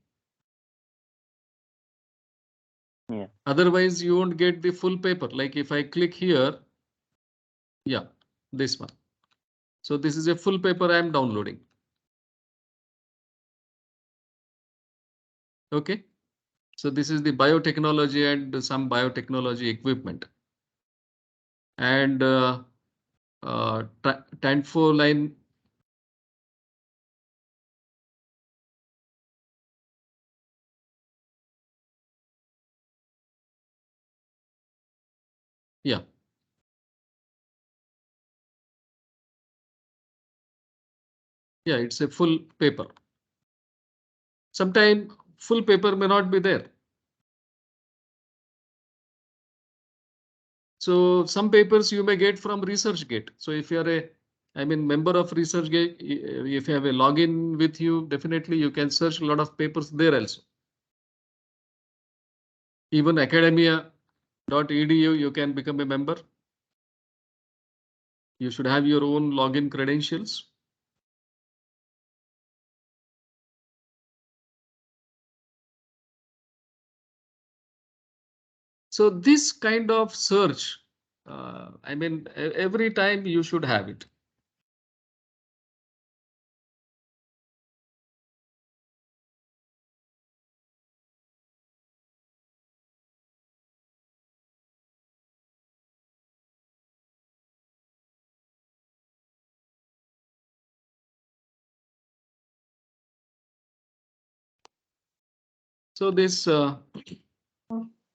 Yeah.
Otherwise, you won't get the full paper. Like if I click here, yeah, this one. So this is a full paper I am downloading. Okay. So this is the biotechnology and some biotechnology equipment. And tentfoline Yeah. Yeah, it's a full paper. Sometimes full paper may not be there. So some papers you may get from ResearchGate. So if you are member of ResearchGate, if you have a login with you, definitely you can search a lot of papers there also. Even academia.edu, you can become a member. You should have your own login credentials. So this kind of search, every time you should have it. So this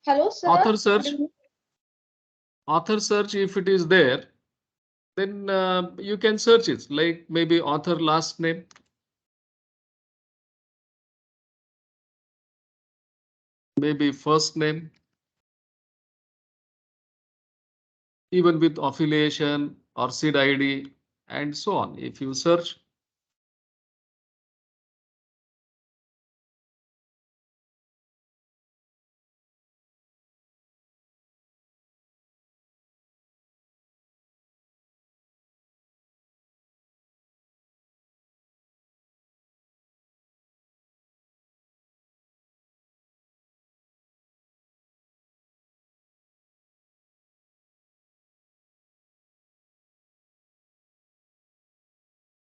Hello, sir.
author search, if it is there, then you can search it, like maybe author last name, maybe first name, even with affiliation or SID ID and so on. If you search,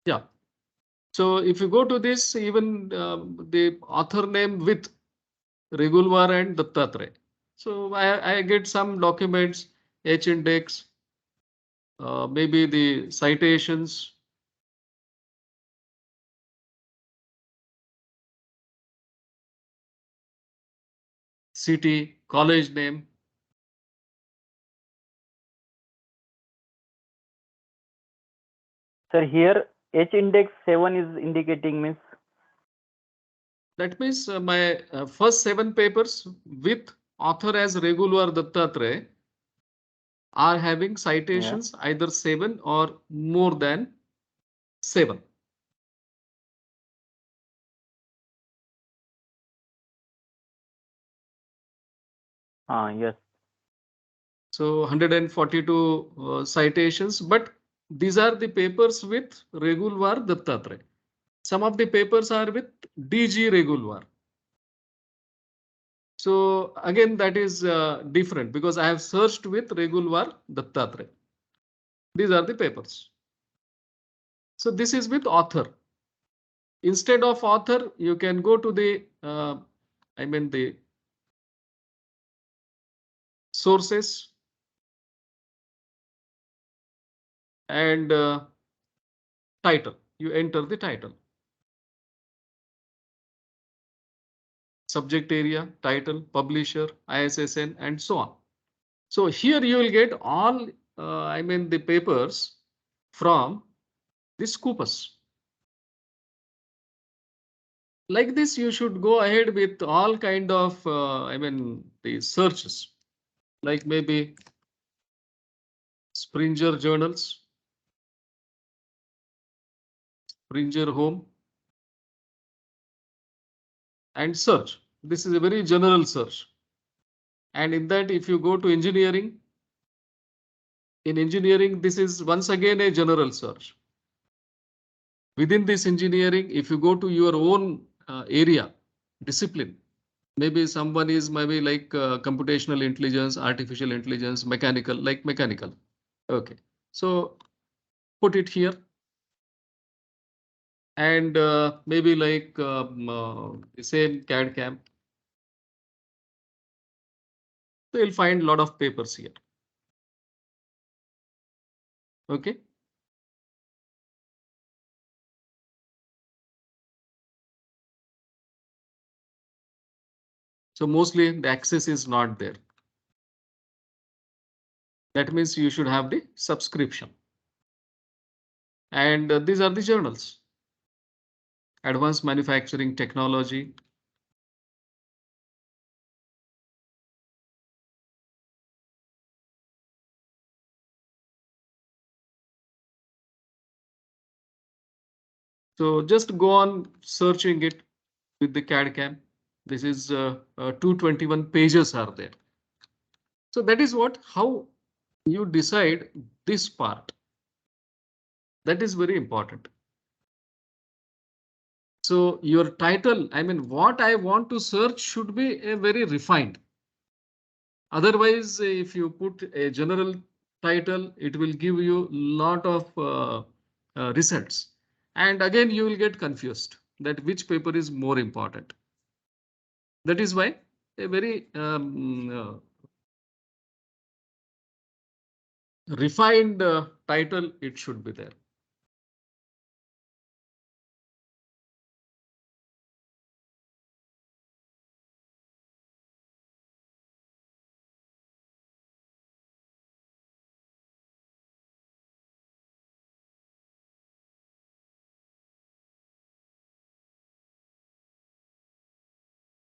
yeah. So if you go to this, even the author name with Regular and Dattatray. So I get some documents, H index, maybe the citations, city, college name.
Sir, here H index 7 is indicating means.
That means my first 7 papers with author as Regular Dattatray are having citations either 7 or more than 7.
Yes.
So 142 citations, but these are the papers with Regular Dattatray. Some of the papers are with DG Regular. So again, that is different because I have searched with Regular Dattatray. These are the papers. So this is with author. Instead of author, you can go to the the sources and title. You enter the title, subject area, title, publisher, ISSN, and so on. So here you will get all the papers from this corpus. Like this, you should go ahead with all kind of the searches, like maybe Springer journals, Springer home, and search. This is a very general search. And in that, if you go to engineering, in engineering, this is once again a general search. Within this engineering, if you go to your own area, discipline, maybe someone is maybe like computational intelligence, artificial intelligence, mechanical, like mechanical. Okay, so put it here. And maybe like the same CAD CAM. So you'll find a lot of papers here. Okay. So mostly the access is not there. That means you should have the subscription. And these are the journals. Advanced Manufacturing Technology. So just go on searching it with the CAD CAM. This is 221 pages are there. So that is how you decide this part. That is very important. So your title, I mean, what I want to search should be a very refined. Otherwise, if you put a general title, it will give you lot of results. And again, you will get confused that which paper is more important. That is why a very refined title, it should be there.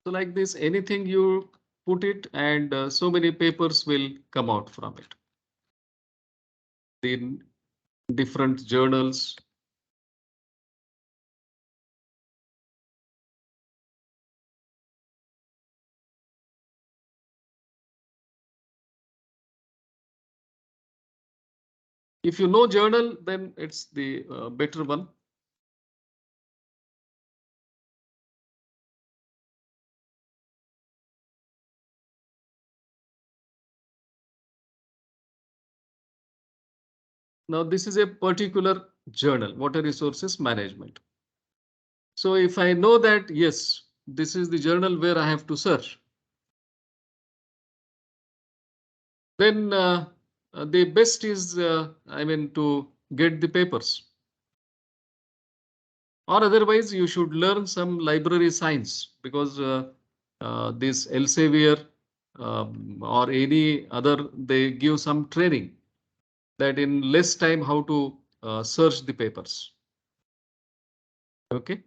So like this, anything you put it and so many papers will come out from it. In different journals. If you know journal, then it's the better one. Now, this is a particular journal, water resources management. So if I know that, yes, this is the journal where I have to search, then the best is, I mean, to get the papers. Or otherwise, you should learn some library science, because this Elsevier or any other, they give some training that in less time how to search the papers. Okay.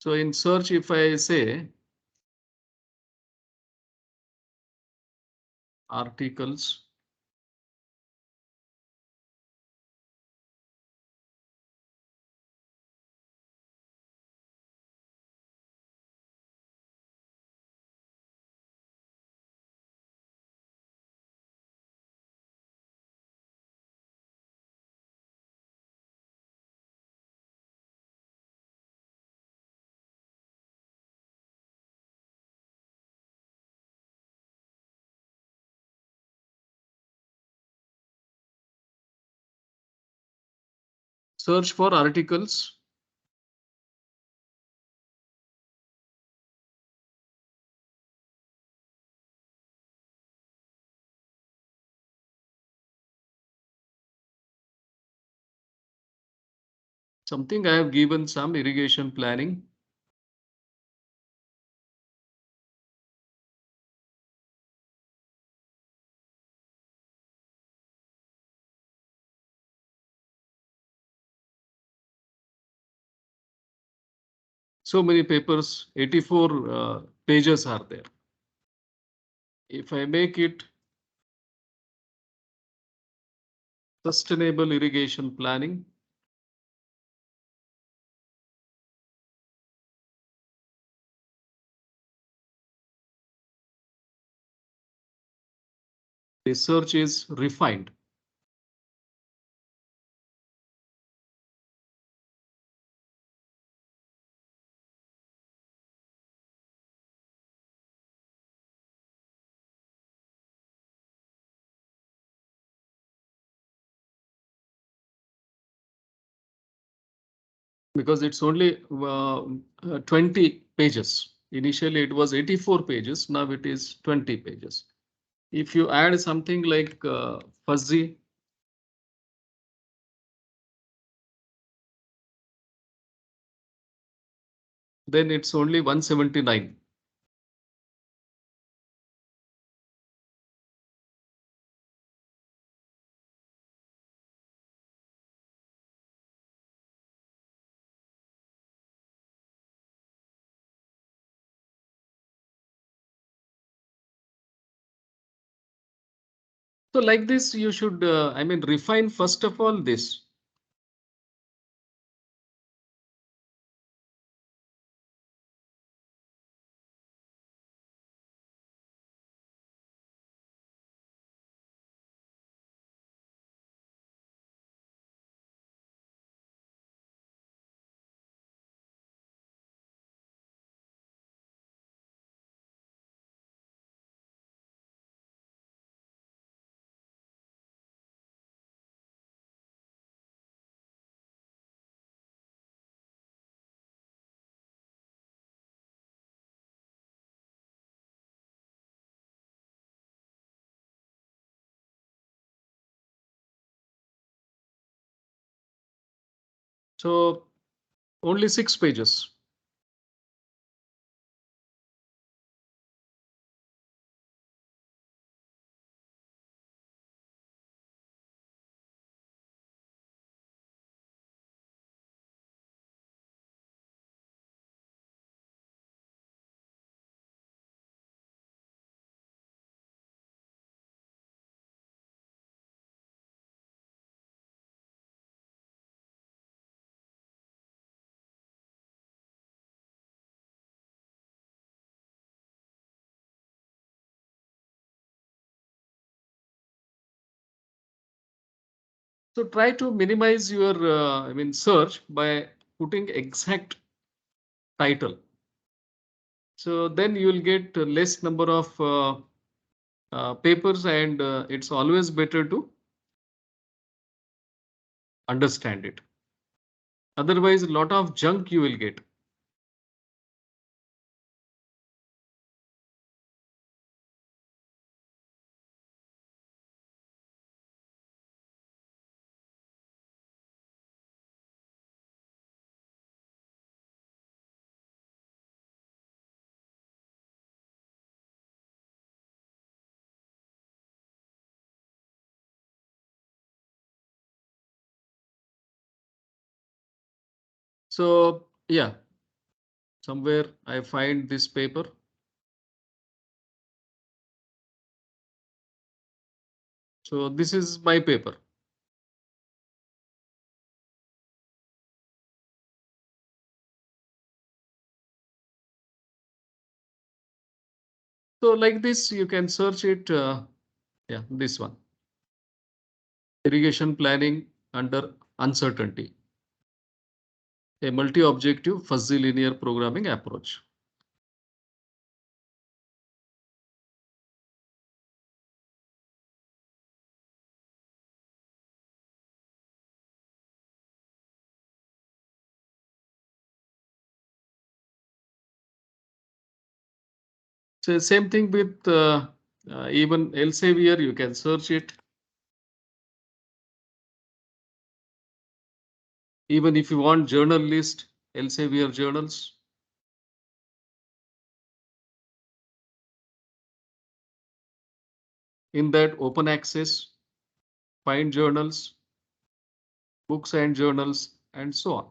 So in search, if I say articles, search for articles. Something I have given some irrigation planning. So many papers, 84 pages are there. If I make it sustainable irrigation planning, the search is refined. Because it's only 20 pages. Initially, it was 84 pages. Now it is 20 pages. If you add something like fuzzy, then it's only 179. So like this, you should, I mean, refine first of all this. So only 6 pages. So try to minimize your, I mean, search by putting exact title. So then you will get less number of papers, and it's always better to understand it. Otherwise, a lot of junk you will get. So yeah, somewhere I find this paper. So this is my paper. So like this, you can search it. Yeah, this one. Irrigation planning under uncertainty. A multi-objective fuzzy linear programming approach. So same thing with even Elsevier, you can search it. Even if you want journal list, Elsevier journals. In that open access, find journals, books and journals, and so on.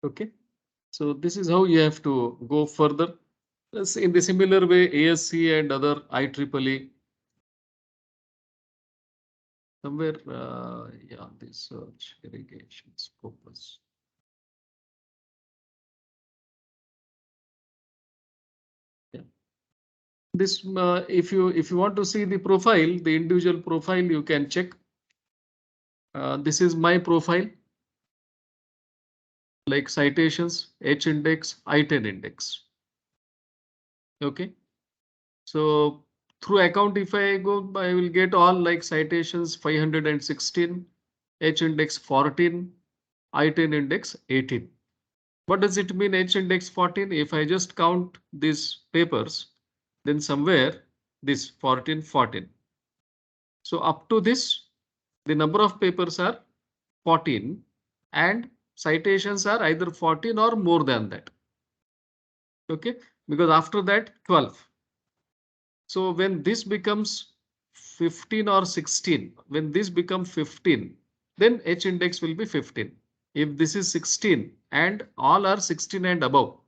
Okay, so this is how you have to go further. In the similar way, ASC and other IEEE. Somewhere, yeah, this search irrigations purpose. Yeah. This, if you want to see the profile, the individual profile, you can check. This is my profile. Like citations, H index, I-10 index. Okay. So through account, if I go, I will get all like citations 516, H index 14, I-10 index 18. What does it mean H index 14? If I just count these papers, then somewhere this 14, 14. So up to this, the number of papers are 14 and citations are either 14 or more than that. Okay, because after that 12. So when this becomes 15 or 16, when this becomes 15, then H index will be 15. If this is 16 and all are 16 and above,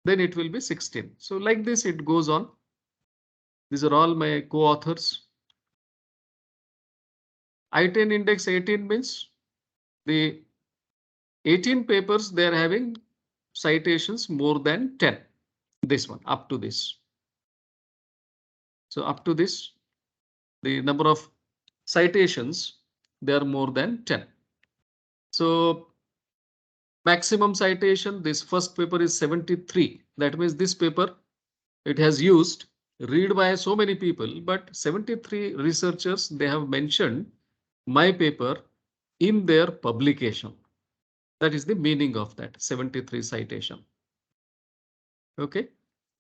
then it will be 16. So like this, it goes on. These are all my co-authors. I-10 index 18 means the 18 papers, they are having citations more than 10. This one up to this. So up to this, the number of citations, they are more than 10. So maximum citation, this first paper is 73. That means this paper, it has used read by so many people, but 73 researchers, they have mentioned my paper in their publication. That is the meaning of that 73 citation. Okay,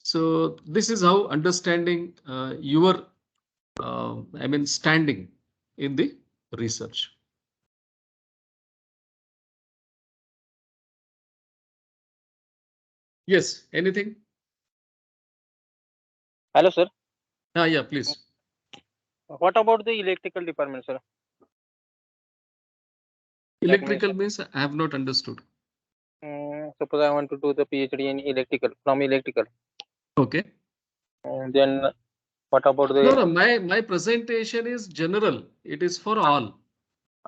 so this is how understanding your standing in the research. Yes, anything?
Hello, sir.
Yeah, please.
What about the electrical department, sir?
Electrical means I have not understood.
Suppose I want to do the PhD in electrical, from electrical.
Okay.
And then what about the?
No, my presentation is general. It is for all.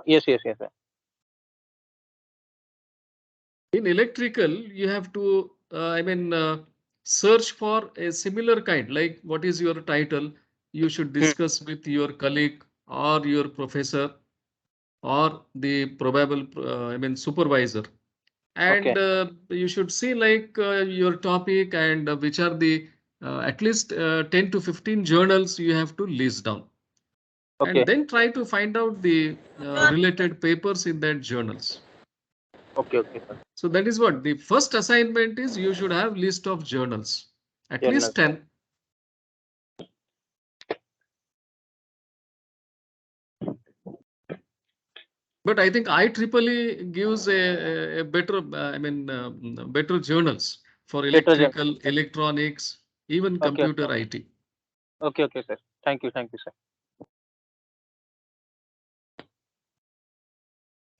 Yes, sir.
In electrical, you have to, search for a similar kind, like what is your title? You should discuss with your colleague or your professor or the probable, supervisor. And you should see like your topic and which are the at least 10 to 15 journals you have to list down. And then try to find out the related papers in that journals.
Okay, sir.
So that is what the first assignment is. You should have list of journals, at least 10. But I think IEEE gives a better, better journals for electrical, electronics, even computer IT.
Okay, sir. Thank you, sir.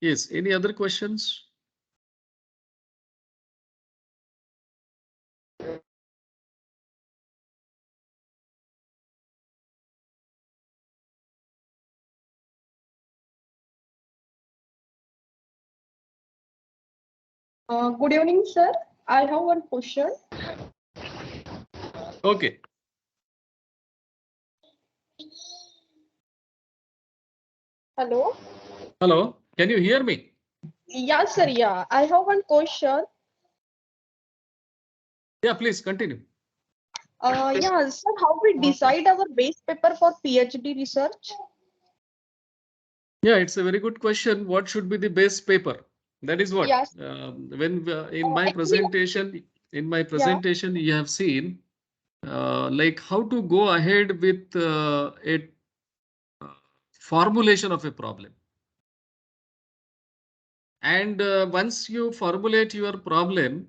Yes, any other questions?
Good evening, sir. I have one question.
Okay.
Hello.
Hello, can you hear me?
Yes, sir. Yeah, I have one question.
Yeah, please continue.
Yeah, sir. How we decide our base paper for PhD research?
Yeah, it's a very good question. What should be the base paper? That is what.
Yes.
When in my presentation, you have seen like how to go ahead with a formulation of a problem. And once you formulate your problem,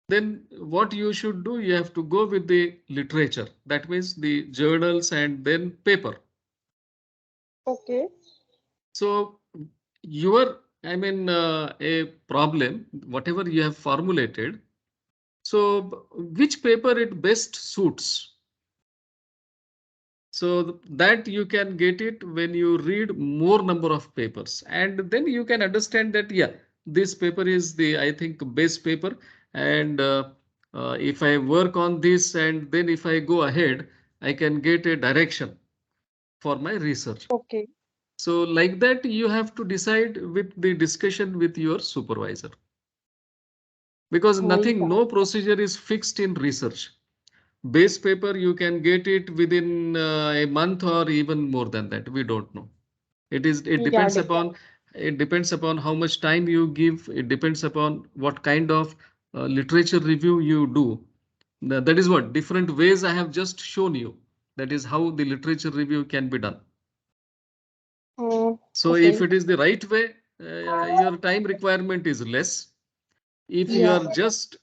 then what you should do, you have to go with the literature. That means the journals and then paper.
Okay.
So your, a problem, whatever you have formulated, so which paper it best suits? So that you can get it when you read more number of papers, and then you can understand that, yeah, this paper is the, I think, best paper. And if I work on this and then if I go ahead, I can get a direction for my research.
Okay.
So like that, you have to decide with the discussion with your supervisor. Because nothing, no procedure is fixed in research. Base paper, you can get it within a month or even more than that. We don't know. It depends upon how much time you give. It depends upon what kind of literature review you do. That is what different ways I have just shown you. That is how the literature review can be done. So
Okay.
if it is the right way, your time requirement is less. If you
Yeah.
are just,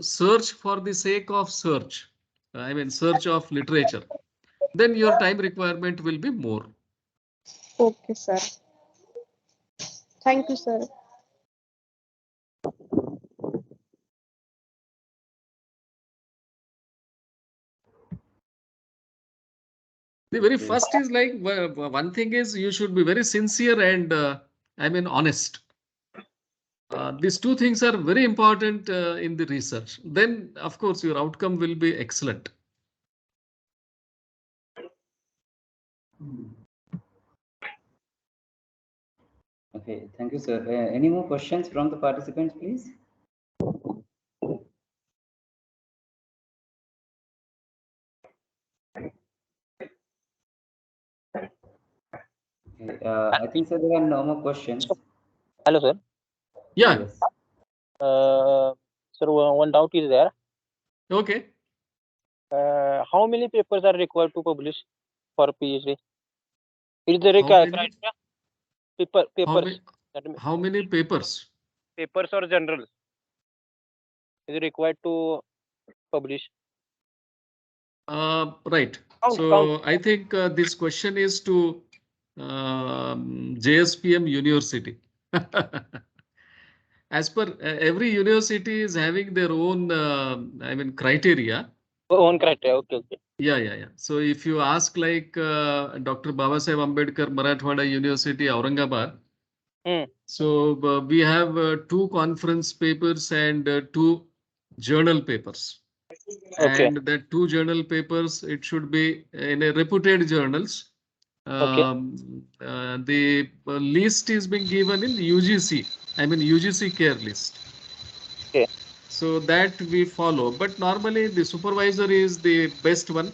search for the sake of search, search of literature, then your time requirement will be more.
Okay, sir. Thank you, sir.
The very first is like one thing is you should be very sincere and honest. These two things are very important in the research. Then, of course, your outcome will be excellent.
Okay, thank you, sir. Any more questions from the participants, please? Okay, I think, sir, there are no more questions.
Hello, sir.
Yeah.
Yes.
Sir, one doubt is there.
Okay.
How many papers are required to publish for PhD? Is there a
How many?
criteria?
How
Papers.
many, how many papers?
Papers or journals is it required to publish?
Right.
Count.
So I think this question is to JSPM University. As per every university is having their own, criteria.
Own criteria. Okay, okay.
Yeah. So if you ask like Dr. Babasaheb Ambedkar Marathwada University, Aurangabad, so we have 2 conference papers and 2 journal papers.
Okay.
And that 2 journal papers, it should be in a reputed journals. The list is being given in UGC, UGC care list.
Okay.
So that we follow, but normally the supervisor is the best one.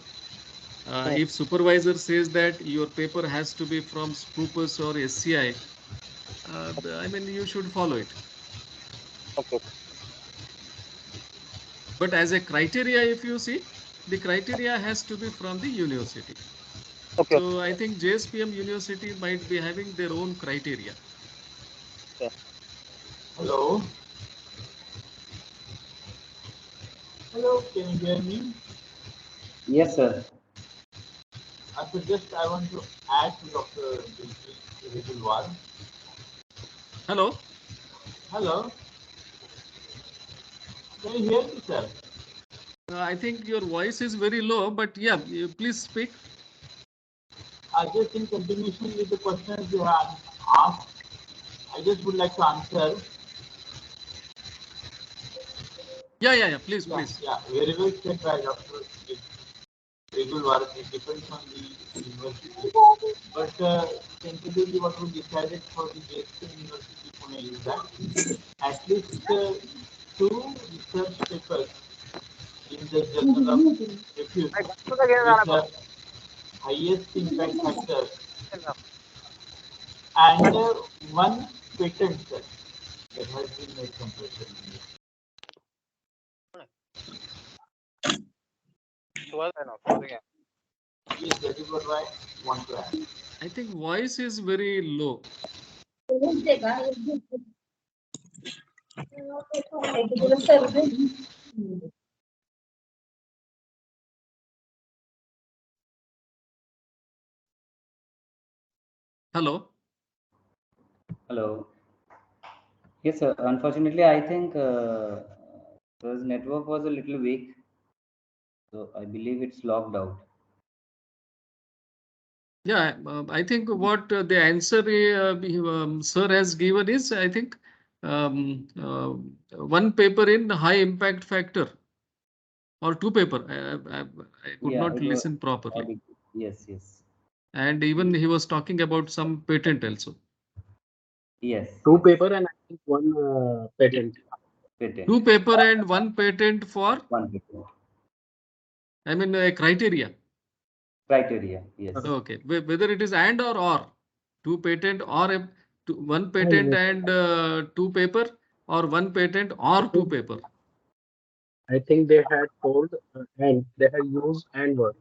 If supervisor says that your paper has to be from Scopus or SCI, you should follow it.
Okay.
But as a criteria, if you see, the criteria has to be from the university.
Okay.
So I think JSPM University might be having their own criteria.
Okay.
Hello. Hello, can you hear me?
Yes, sir.
I want to add to Dr. Ridulwar.
Hello.
Hello. Can you hear me, sir?
I think your voice is very low, but yeah, please speak.
I just in continuation with the questions you have asked, I just would like to answer.
Yeah. Please.
Yeah, very well said by Dr. Ridulwar. It depends on the university. But tentatively what we decided for the JSPM University Pune is that at least 2 research papers in the Journal of Repute with the highest impact factor and 1 patent set that has been made compulsory. Yes, that is what I want to add.
I think voice is very low. Hello.
Hello. Yes, sir. Unfortunately, I think his network was a little weak, so I believe it's logged out.
Yeah, I think what the answer sir has given is, I think, 1 paper in high impact factor or 2 paper. I could not listen properly.
Yes.
And even he was talking about some patent also.
Yes.
2 paper and I think 1 patent.
2 paper and 1 patent for
1 paper.
Criteria.
Criteria, yes.
Okay, whether it is and or 2 patent or 1 patent and 2 paper or 1 patent or 2 paper.
I think they had told and they had used and word.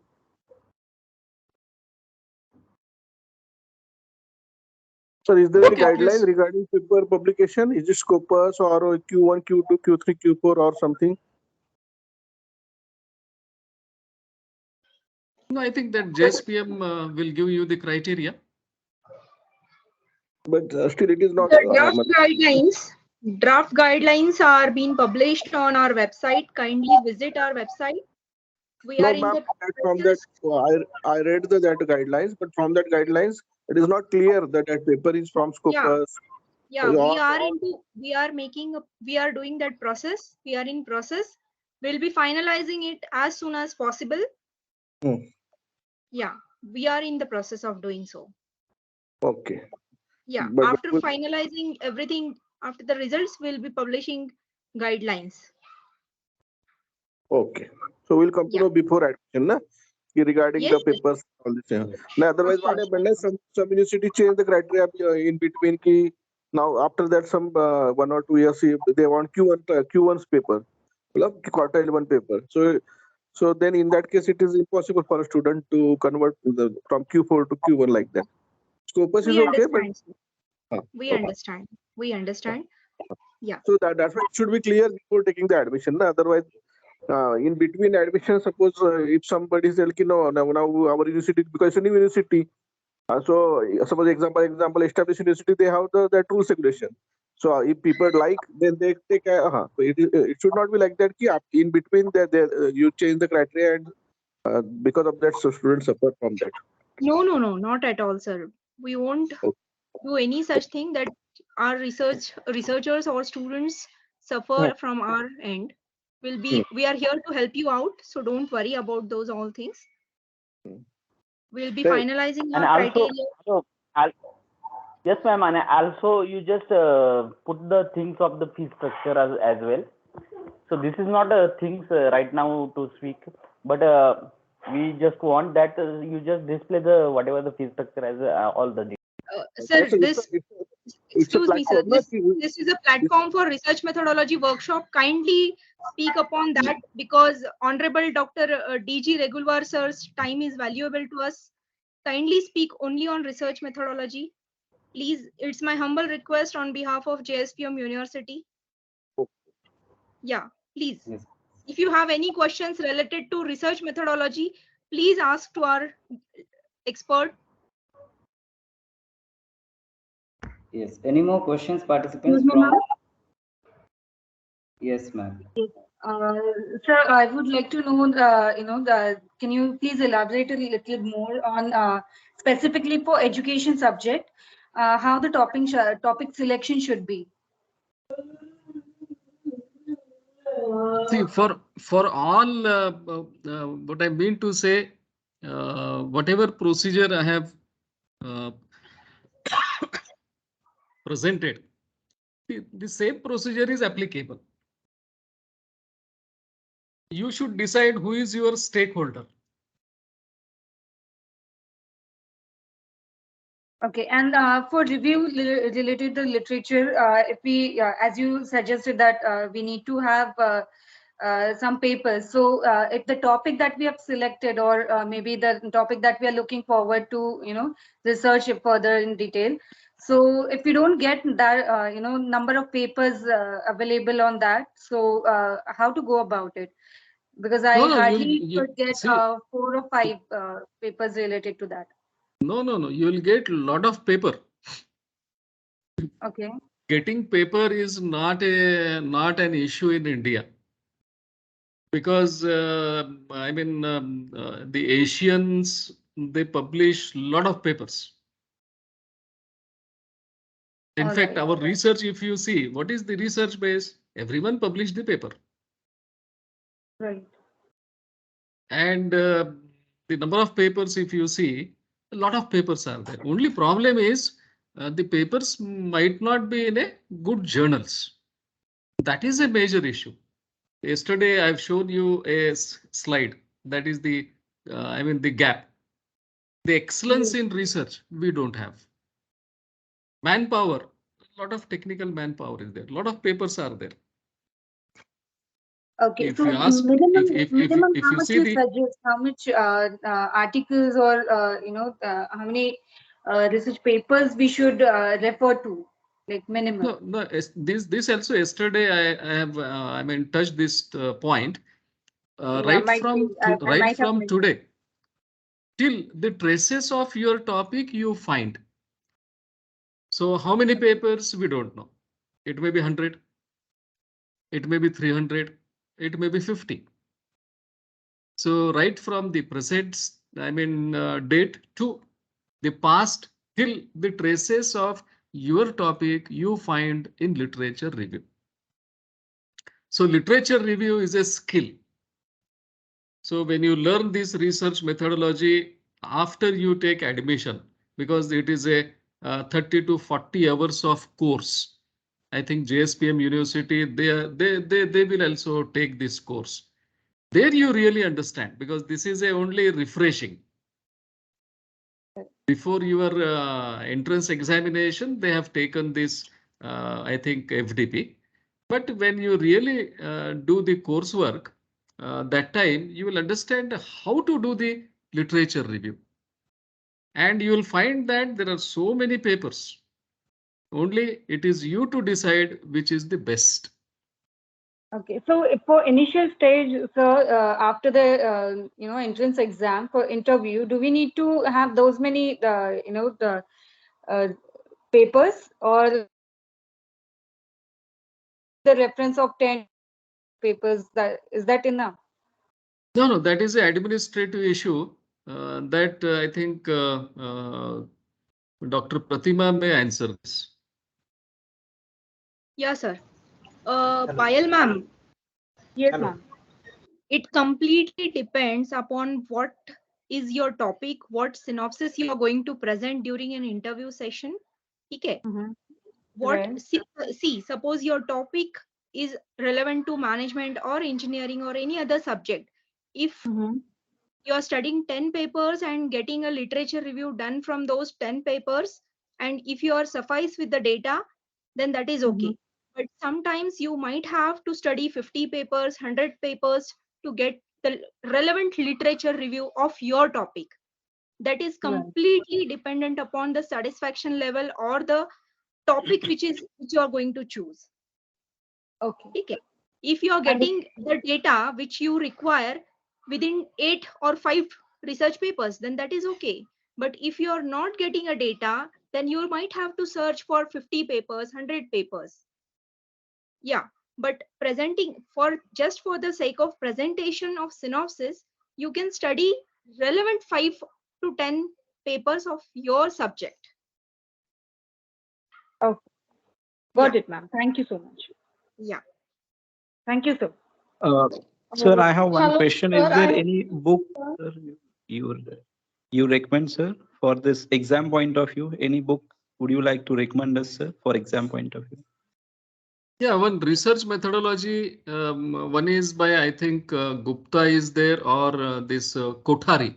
Sir, is there any
Okay,
guideline
please.
regarding paper publication? Is it Scopus or Q1, Q2, Q3, Q4 or something?
No, I think that JSPM will give you the criteria.
But still it is not.
The draft guidelines are being published on our website. Kindly visit our website. We
No,
are in
ma'am.
the
From that,
process.
I read that guidelines, but from that guidelines, it is not clear that that paper is from Scopus.
Yeah, we are doing that process. We are in process. We'll be finalizing it as soon as possible. Yeah, we are in the process of doing so.
Okay.
Yeah,
But
after finalizing everything, after the results, we'll be publishing guidelines.
okay. So we'll come to know before admission, na? Regarding the papers, all this. Now, otherwise, what happened is some university change the criteria in between. Ki now after that, some 1 or 2 years, they want Q1's paper, quartile one paper. So then in that case, it is impossible for a student to convert from Q4 to Q1 like that. Scopus is okay, but
We understand. We understand. Yeah.
So that's why it should be clear before taking the admission. Na? Otherwise, in between admission, suppose if somebody says, no, now our university, because it's a new university, so suppose example, established university, they have that rules regulation. So if people like, then they take. So it should not be like that. Ki in between, you change the criteria, and because of that, so students suffer from that.
No, not at all, sir. We won't do any such thing that our researchers or students suffer from our end. We are here to help you out, so don't worry about those all things. We'll be finalizing
And
our
also,
criteria.
yes, ma'am, and also you just put the things of the fee structure as well. So this is not things right now to speak, but we just want that you just display the whatever the fee structure as all the details.
Sir, excuse me, sir. This is a platform for research methodology workshop. Kindly speak upon that because Honorable Dr. DG Regular sir's time is valuable to us. Kindly speak only on research methodology. Please, it's my humble request on behalf of JSPM University. Yeah, please.
Yes.
If you have any questions related to research methodology, please ask to our expert.
Yes. Any more questions, participants?
Excuse me, ma'am.
Yes, ma'am.
Sir, I would like to know, can you please elaborate a little more on specifically for education subject, how the topic selection should be?
See, for all, what I mean to say, whatever procedure I have presented, the same procedure is applicable. You should decide who is your stakeholder.
Okay, and for review related to literature, if we, as you suggested that we need to have some papers. So if the topic that we have selected or maybe the topic that we are looking forward to, research it further in detail. So if we don't get that, number of papers available on that, so how to go about it? Because I hardly could get 4 or 5 papers related to that.
No. You will get a lot of paper.
Okay.
Getting paper is not an issue in India. Because the Asians, they publish a lot of papers. In fact, our research, if you see, what is the research base? Everyone published the paper.
Right.
And the number of papers, if you see, a lot of papers are there. Only problem is the papers might not be in a good journals. That is a major issue. Yesterday, I've shown you a slide. That is the gap. The excellence in research, we don't have. Manpower, a lot of technical manpower is there. A lot of papers are there.
Okay,
If
so
you ask,
minimum,
if
how
you
much
see
you
the,
suggest, how much articles or how many research papers we should refer to, like minimum?
no, this also yesterday I have touched this point.
Yeah, might be, I
Right
might have
from
missed.
today till the traces of your topic you find. So how many papers we don't know. It may be 100, it may be 300, it may be 50. So right from the present, date to the past till the traces of your topic you find in literature review. So literature review is a skill. So when you learn this research methodology after you take admission, because it is a 30 to 40 hours of course. I think JSPM University, they will also take this course. There you really understand, because this is a only refreshing. Before your entrance examination, they have taken this, I think, FDP. But when you really do the coursework, that time you will understand how to do the literature review. And you will find that there are so many papers. Only it is you to decide which is the best.
Okay, so for initial stage, so after the entrance exam for interview, do we need to have those many the papers, or the reference of 10 papers, that is that enough?
No, that is an administrative issue that I think Dr. Pratima may answer this.
Yeah, sir. Payal ma'am.
Yes, ma'am.
It completely depends upon what is your topic, what synopsis you are going to present during an interview session. Okay. What
Right.
see, suppose your topic is relevant to management or engineering or any other subject. If you are studying 10 papers and getting a literature review done from those 10 papers, and if you are suffice with the data, then that is okay. But sometimes you might have to study 50 papers, 100 papers to get the relevant literature review of your topic. That is completely dependent upon the satisfaction level or the topic which you are going to choose. Okay. If you are getting the data which you require within 8 or 5 research papers, then that is okay. But if you are not getting a data, then you might have to search for 50 papers, 100 papers. Yeah, but presenting for just for the sake of presentation of synopsis, you can study relevant 5 to 10 papers of your subject.
Okay. Got it, ma'am. Thank you so much.
Yeah.
Thank you, sir.
Sir, I have one
Hello,
question.
sir,
Is there any book you recommend, sir, for this exam point of view? Any book would you like to recommend us, sir, for exam point of view?
Yeah, one research methodology, one is by, I think, Gupta is there, or this Kothari.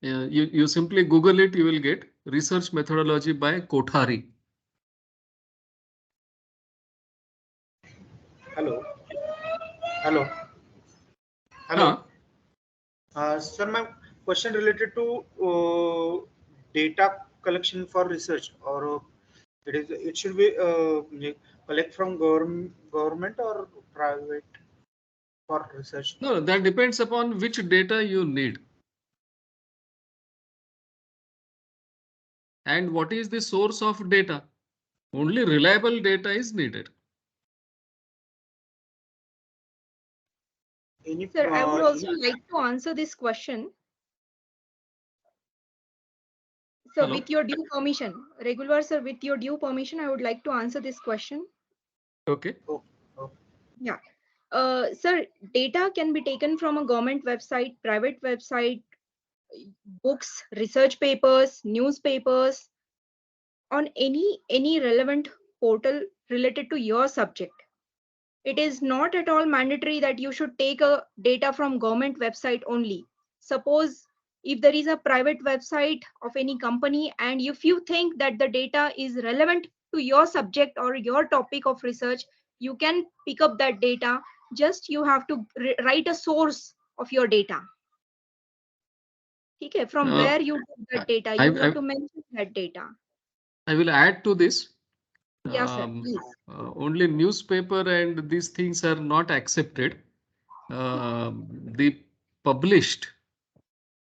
You simply Google it, you will get research methodology by Kothari.
Hello. Hello. Hello. Sir, my question related to data collection for research, or it should be collect from government or private for research.
No, that depends upon which data you need. And what is the source of data? Only reliable data is needed.
Sir, I would also like to answer this question. So
Hello?
with your due permission, regular sir, with your due permission, I would like to answer this question.
Okay.
Yeah. Sir, data can be taken from a government website, private website, books, research papers, newspapers, on any relevant portal related to your subject. It is not at all mandatory that you should take a data from government website only. Suppose if there is a private website of any company, and if you think that the data is relevant to your subject or your topic of research, you can pick up that data just you have to write a source of your data. Okay, from where you get that data, you have to mention that data.
I will add to this.
Yes, sir. Please.
Only newspaper and these things are not accepted. The published,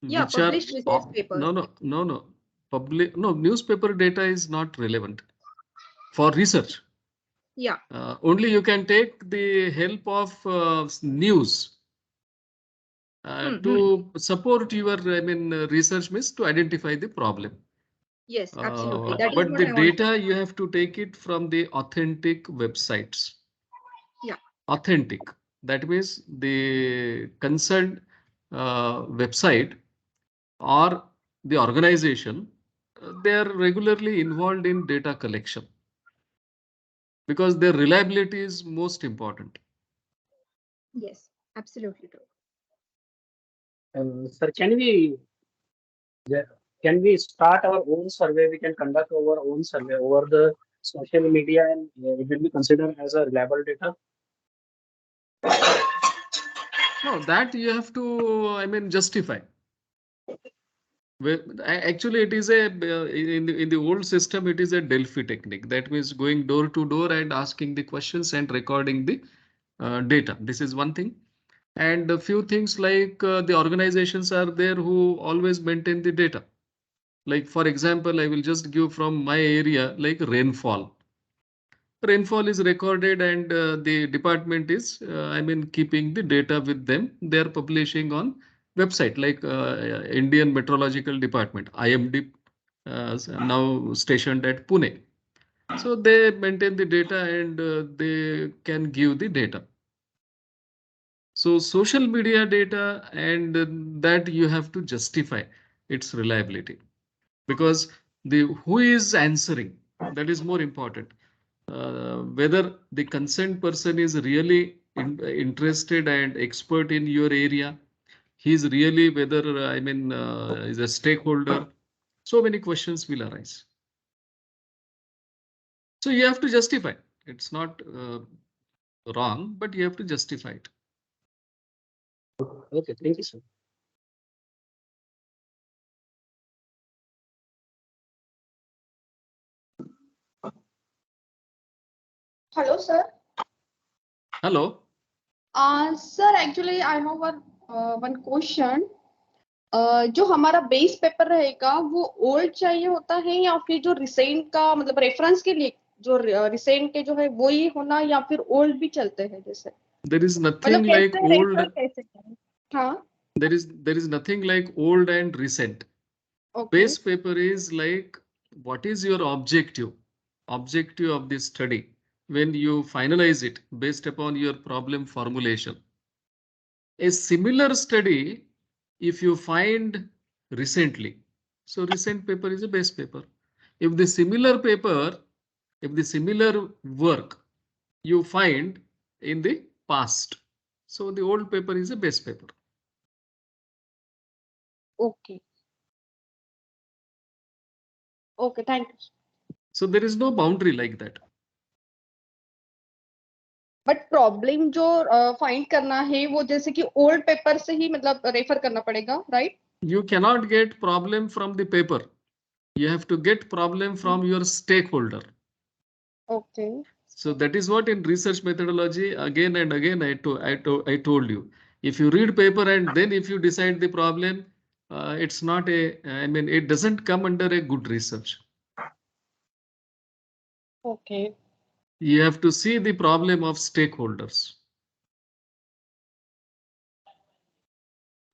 yeah,
which
published
are
research papers.
No, newspaper data is not relevant for research.
Yeah.
Only you can take the help of news to support your, research means to identify the problem.
Yes, absolutely. That is
But
what
the
I want.
data you have to take it from the authentic websites.
Yeah.
Authentic. That means the concerned website or the organization, they are regularly involved in data collection because their reliability is most important.
Yes, absolutely true.
Sir, can we start our own survey? We can conduct our own survey over the social media, and it will be considered as a reliable data.
No, that you have to, justify. Well, actually, it is in the old system, it is a Delphi technique. That means going door to door and asking the questions and recording the data. This is one thing. And a few things like the organizations are there who always maintain the data. Like, for example, I will just give from my area, like rainfall. Rainfall is recorded and the department is, keeping the data with them. They are publishing on website like Indian Meteorological Department, IMD, now stationed at Pune. So they maintain the data and they can give the data. So social media data and that you have to justify its reliability because the who is answering, that is more important. Whether the concerned person is really interested and expert in your area, he's really whether is a stakeholder. So many questions will arise. So you have to justify. It's not wrong, but you have to justify it.
Okay, thank you, sir.
Hello, sir.
Hello.
Sir, actually, I have one question. जो हमारा base paper रहेगा वो old चाहिए होता है या फिर जो रिसेंट का मतलब रेफरेंस के लिए जो रिसेंट के जो है वो ही होना या फिर ओल्ड भी चलते हैं जैसे
There is nothing like old.
हाँ.
There is nothing like old and recent.
Okay.
Base paper is like what is your objective of this study when you finalize it based upon your problem formulation. A similar study, if you find recently, so recent paper is a base paper. If the similar work you find in the past, so the old paper is a base paper.
Okay. Okay, thank you.
So there is no boundary like that.
But problem जो find करना है वो जैसे कि old paper से ही मतलब refer करना पड़ेगा, right?
You cannot get problem from the paper. You have to get problem from your stakeholder.
Okay.
So that is what in research methodology again and again I told you. If you read paper and then if you decide the problem, it's not it doesn't come under a good research.
Okay.
You have to see the problem of stakeholders.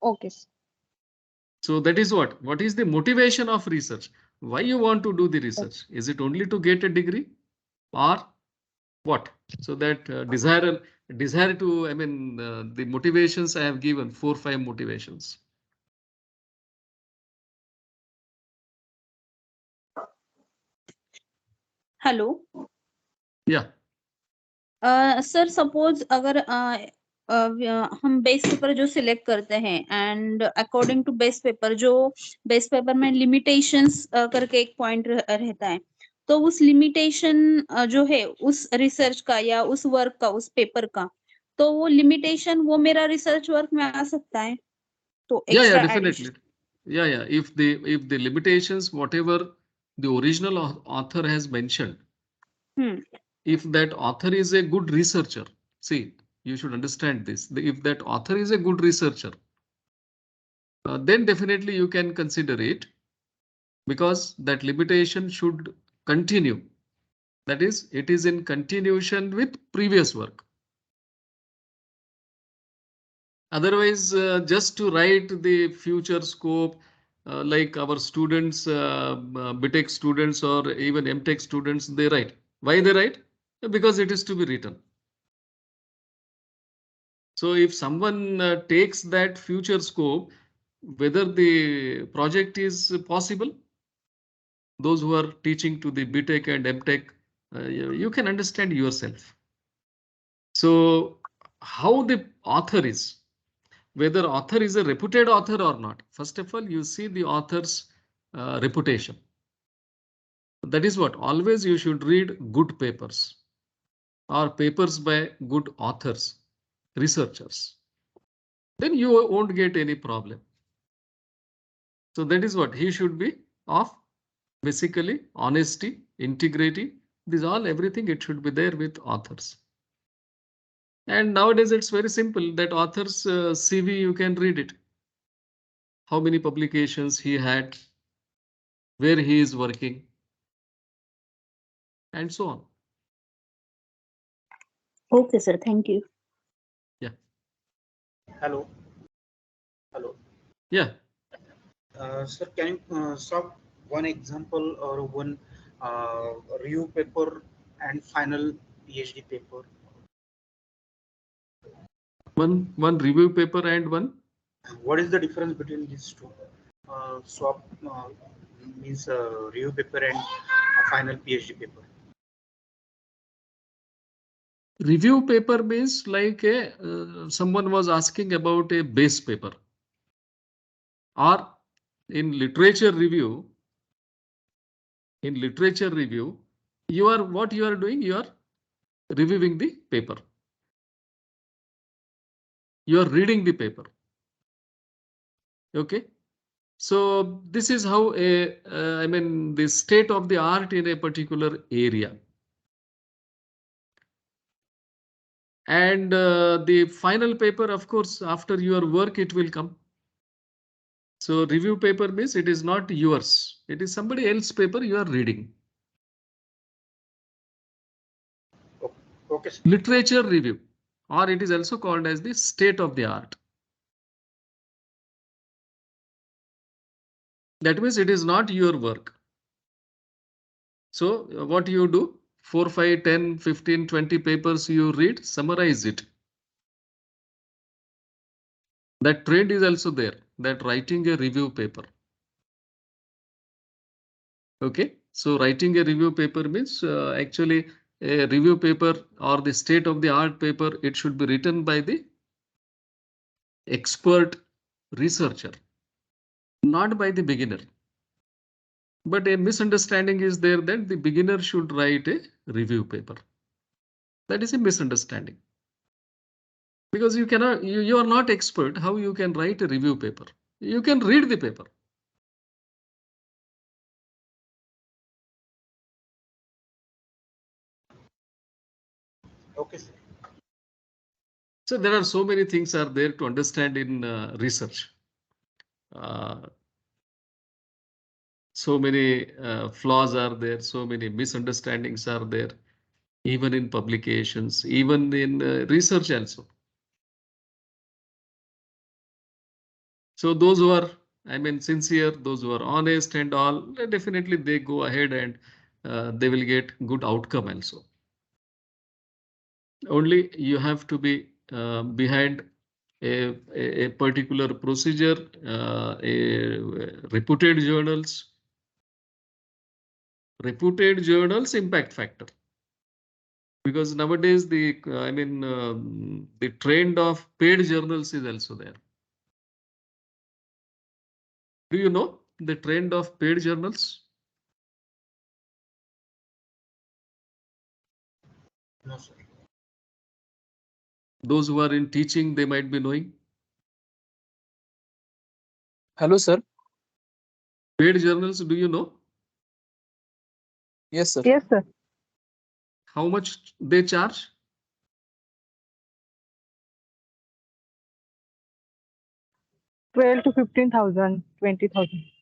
Okay.
So that is what is the motivation of research? Why you want to do the research? Is it only to get a degree or what? So that desire to, the motivations I have given 4-5 motivations.
Hello.
या
sir suppose अगर हम base paper जो select करते हैं and according to base paper जो base paper में limitations करके एक पॉइंट रहता है, तो उस लिमिटेशन जो है उस रिसर्च का या उस वर्क का उस पेपर का, तो वो लिमिटेशन वो मेरा रिसर्च वर्क में आ सकता है, तो
Yeah,
extra
definitely. Yeah. If the limitations, whatever the original author has mentioned, if that author is a good researcher, see, you should understand this. If that author is a good researcher, then definitely you can consider it, because that limitation should continue. That is, it is in continuation with previous work. Otherwise, just to write the future scope, like our students, BTech students or even MTech students, they write. Why they write? Because it is to be written. So if someone takes that future scope, whether the project is possible, those who are teaching to the BTech and MTech, you can understand yourself. So how the author is, whether author is a reputed author or not. First of all, you see the author's reputation. That is what, always you should read good papers or papers by good authors, researchers. Then you won't get any problem. So that is what he should be of, basically honesty, integrity. These all, everything, it should be there with authors. And nowadays it's very simple, that author's CV, you can read it. How many publications he had, where he is working, and so on.
Okay, sir. Thank you.
Yeah.
Hello.
Yeah.
Sir, can you solve one example or one review paper and final PhD paper?
One review paper and one.
What is the difference between these two? Swap means review paper and a final PhD paper.
Review paper means like someone was asking about a base paper, or in literature review. In literature review, what you are doing, you are reviewing the paper. You are reading the paper. Okay. So this is how I mean, the state of the art in a particular area. And the final paper, of course, after your work, it will come. So review paper means it is not yours. It is somebody else's paper you are reading.
Okay.
Literature review, or it is also called as the state of the art. That means it is not your work. So what you do, 4, 5, 10, 15, 20 papers you read, summarize it. That trend is also there, that writing a review paper. Okay, so writing a review paper means actually a review paper or the state of the art paper, it should be written by the expert researcher, not by the beginner. But a misunderstanding is there that the beginner should write a review paper. That is a misunderstanding. Because you cannot, you are not expert, how you can write a review paper? You can read the paper.
Okay, sir.
So there are so many things are there to understand in research. So many flaws are there, so many misunderstandings are there, even in publications, even in research also. So those who are, I mean, sincere, those who are honest and all, definitely they go ahead and they will get good outcome also. Only you have to be behind a particular procedure, a reputed journals, impact factor. Because nowadays the the trend of paid journals is also there. Do you know the trend of paid journals?
No, sir.
Those who are in teaching, they might be knowing.
Hello, sir.
Paid journals, do you know?
Yes, sir.
Yes, sir.
How much they charge?
$12,000 to $15,000, $20,000.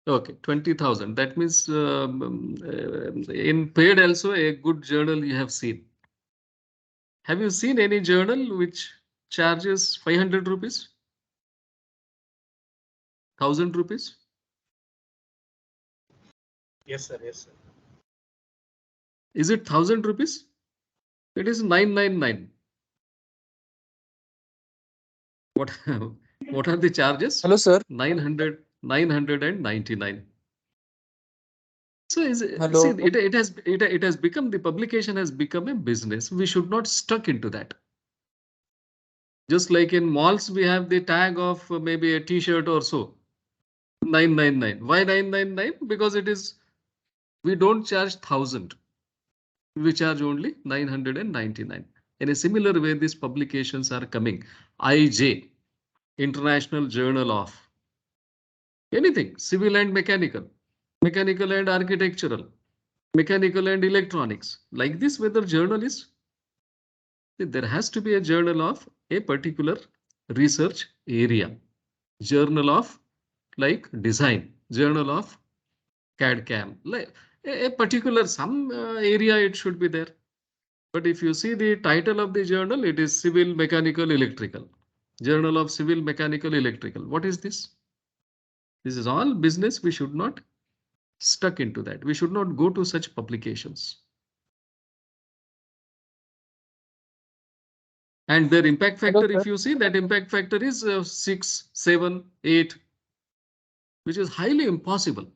Okay, 20,000. That means in paid also a good journal you have seen. Have you seen any journal which charges 500 rupees? 1,000 rupees?
Yes, sir. Yes, sir.
Is it 1,000 rupees? It is 999. What what are the charges?
Hello, sir.
999. So is it,
Hello.
see, it has become, the publication has become a business. We should not stuck into that. Just like in malls, we have the tag of maybe a T-shirt or so. 999. Why 999? Because it is, we don't charge 1,000. We charge only 999. In a similar way, these publications are coming. IJ, International Journal of anything, civil and mechanical, mechanical and architectural, mechanical and electronics. Like this, whether journal is, there has to be a journal of a particular research area. Journal of like design, journal of CAD CAM, like a particular some area it should be there. But if you see the title of the journal, it is Civil Mechanical Electrical, Journal of Civil Mechanical Electrical. What is this? This is all business. We should not stuck into that. We should not go to such publications. And their impact factor, if you see, that impact factor is 6, 7, 8, which is highly impossible.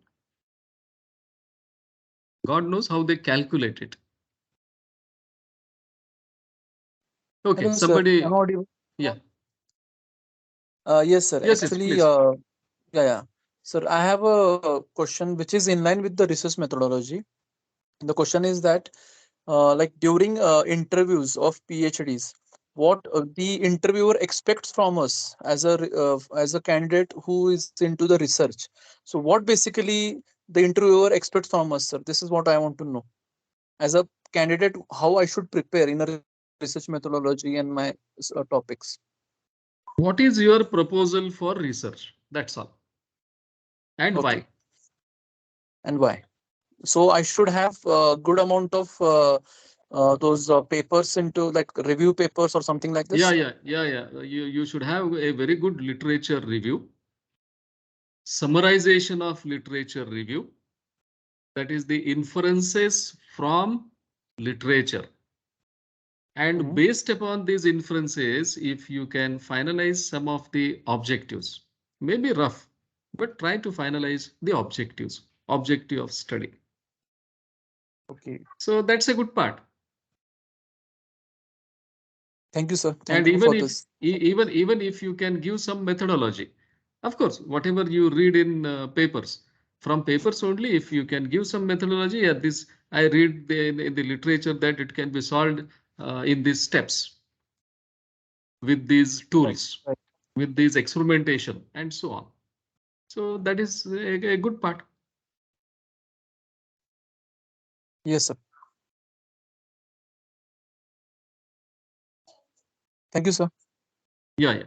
God knows how they calculate it. Okay,
Hello,
somebody.
sir. Am I audible?
Yeah.
Yes, sir.
Yes,
Actually,
yes,
yeah. Sir, I have a question which is in line with the research methodology. The question is that, like during interviews of PhDs, what the interviewer expects from us as a candidate who is into the research. So, what basically the interviewer expects from us, sir? This is what I want to know. As a candidate, how I should prepare in a research methodology and my topics.
What is your proposal for research? That's all. And
Okay.
why?
And why? So I should have a good amount of those papers into like review papers or something like this.
Yeah. You should have a very good literature review, summarization of literature review. That is the inferences from literature. And based upon these inferences, if you can finalize some of the objectives, maybe rough, but try to finalize the objectives, objective of study.
Okay.
So that's a good part.
Thank you, sir.
And
Thank you
even
for
if
this.
even if you can give some methodology, of course, whatever you read in papers, from papers only, if you can give some methodology, yeah, this I read in the literature that it can be solved in these steps with these tools,
Right.
with these experimentation and so on. So that is a good part.
Yes, sir. Thank you, sir.
Yeah.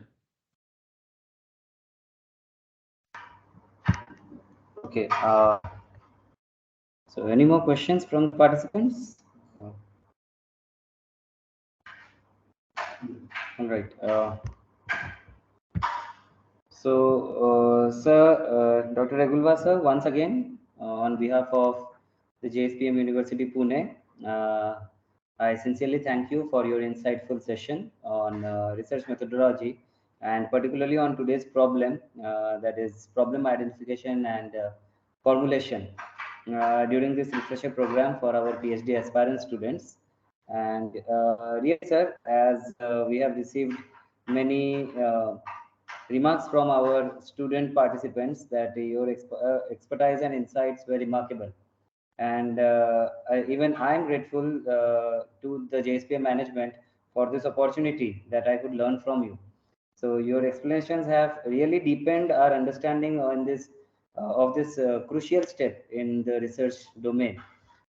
Okay. So any more questions from the participants? All right. Sir, Dr. Regulva, sir, once again, on behalf of the JSPM University, Pune, I sincerely thank you for your insightful session on research methodology, and particularly on today's problem, that is problem identification and formulation during this refresher program for our PhD aspirant students. And really, sir, as we have received many remarks from our student participants that your expertise and insights were remarkable. And even I'm grateful to the JSPM management for this opportunity that I could learn from you. So your explanations have really deepened our understanding on this of this crucial step in the research domain.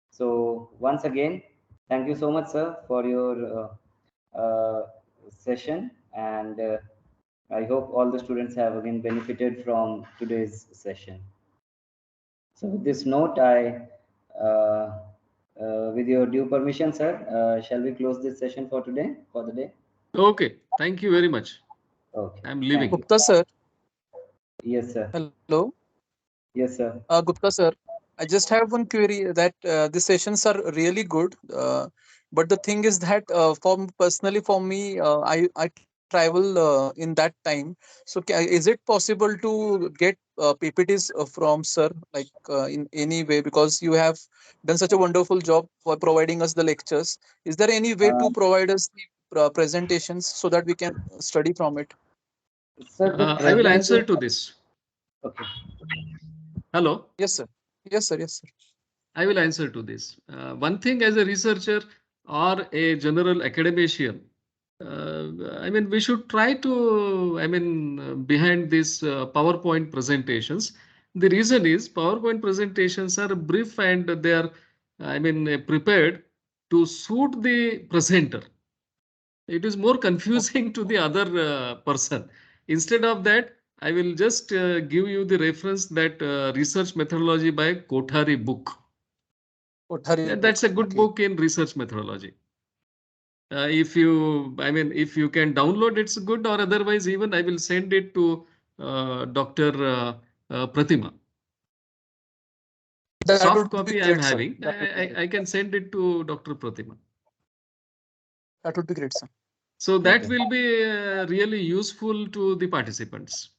So once again, thank you so much, sir, for your session, and I hope all the students have again benefited from today's session. So with this note, with your due permission, sir, shall we close this session for today, for the day?
Okay, thank you very much.
Okay.
I'm leaving.
Gupta sir.
Yes, sir.
Hello.
Yes, sir.
Gupta sir, I just have one query that the sessions are really good, but the thing is that personally for me, I travel in that time. So is it possible to get PPTs from sir, like in any way, because you have done such a wonderful job for providing us the lectures. Is there any way to provide us the presentations so that we can study from it?
Sir,
I will answer to this.
Okay.
Hello.
Yes, sir. Yes, sir. Yes, sir.
I will answer to this. One thing, as a researcher or a general academician, I mean, we should try to, I mean, behind these PowerPoint presentations. The reason is PowerPoint presentations are brief and they are, I mean, prepared to suit the presenter. It is more confusing to the other person. Instead of that, I will just give you the reference that research methodology by Kothari book. That's a good book in research methodology. If you, I mean, if you can download, it's good, or otherwise, even I will send it to Dr. Pratima. Soft copy I am having. I can send it to Dr. Pratima.
That would be great, sir.
So that will be really useful to the participants.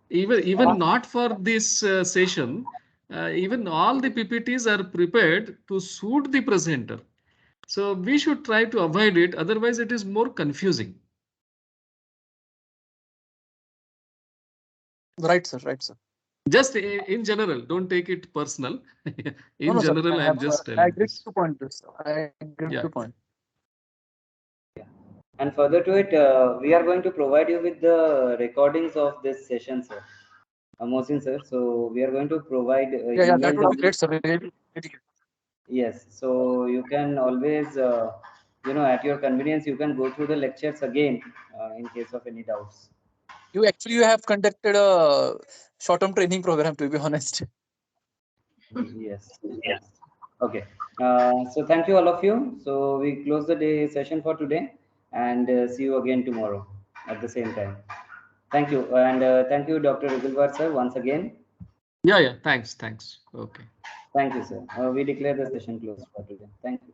Even not for this session, even all the PPTs are prepared to suit the presenter. So we should try to avoid it. Otherwise, it is more confusing.
Right, sir. Right, sir.
Just in general, don't take it personal. In
no,
general,
sir,
I am just telling this.
I agree to point.
And further to it, we are going to provide you with the recordings of this session, sir. Mohsin, sir. So we are going to provide
Yeah, that
emails.
would be great, sir. Really.
Yes. So you can always, you know, at your convenience, you can go through the lectures again in case of any doubts.
You have conducted a short-term training program, to be honest.
Yes. Yes. Okay. So thank you all of you. So we close the day session for today, and see you again tomorrow at the same time. Thank you, and thank you, Dr. Rigulwar, sir, once again.
Yeah. Thanks. Okay.
Thank you, sir. We declare the session closed for today. Thank you.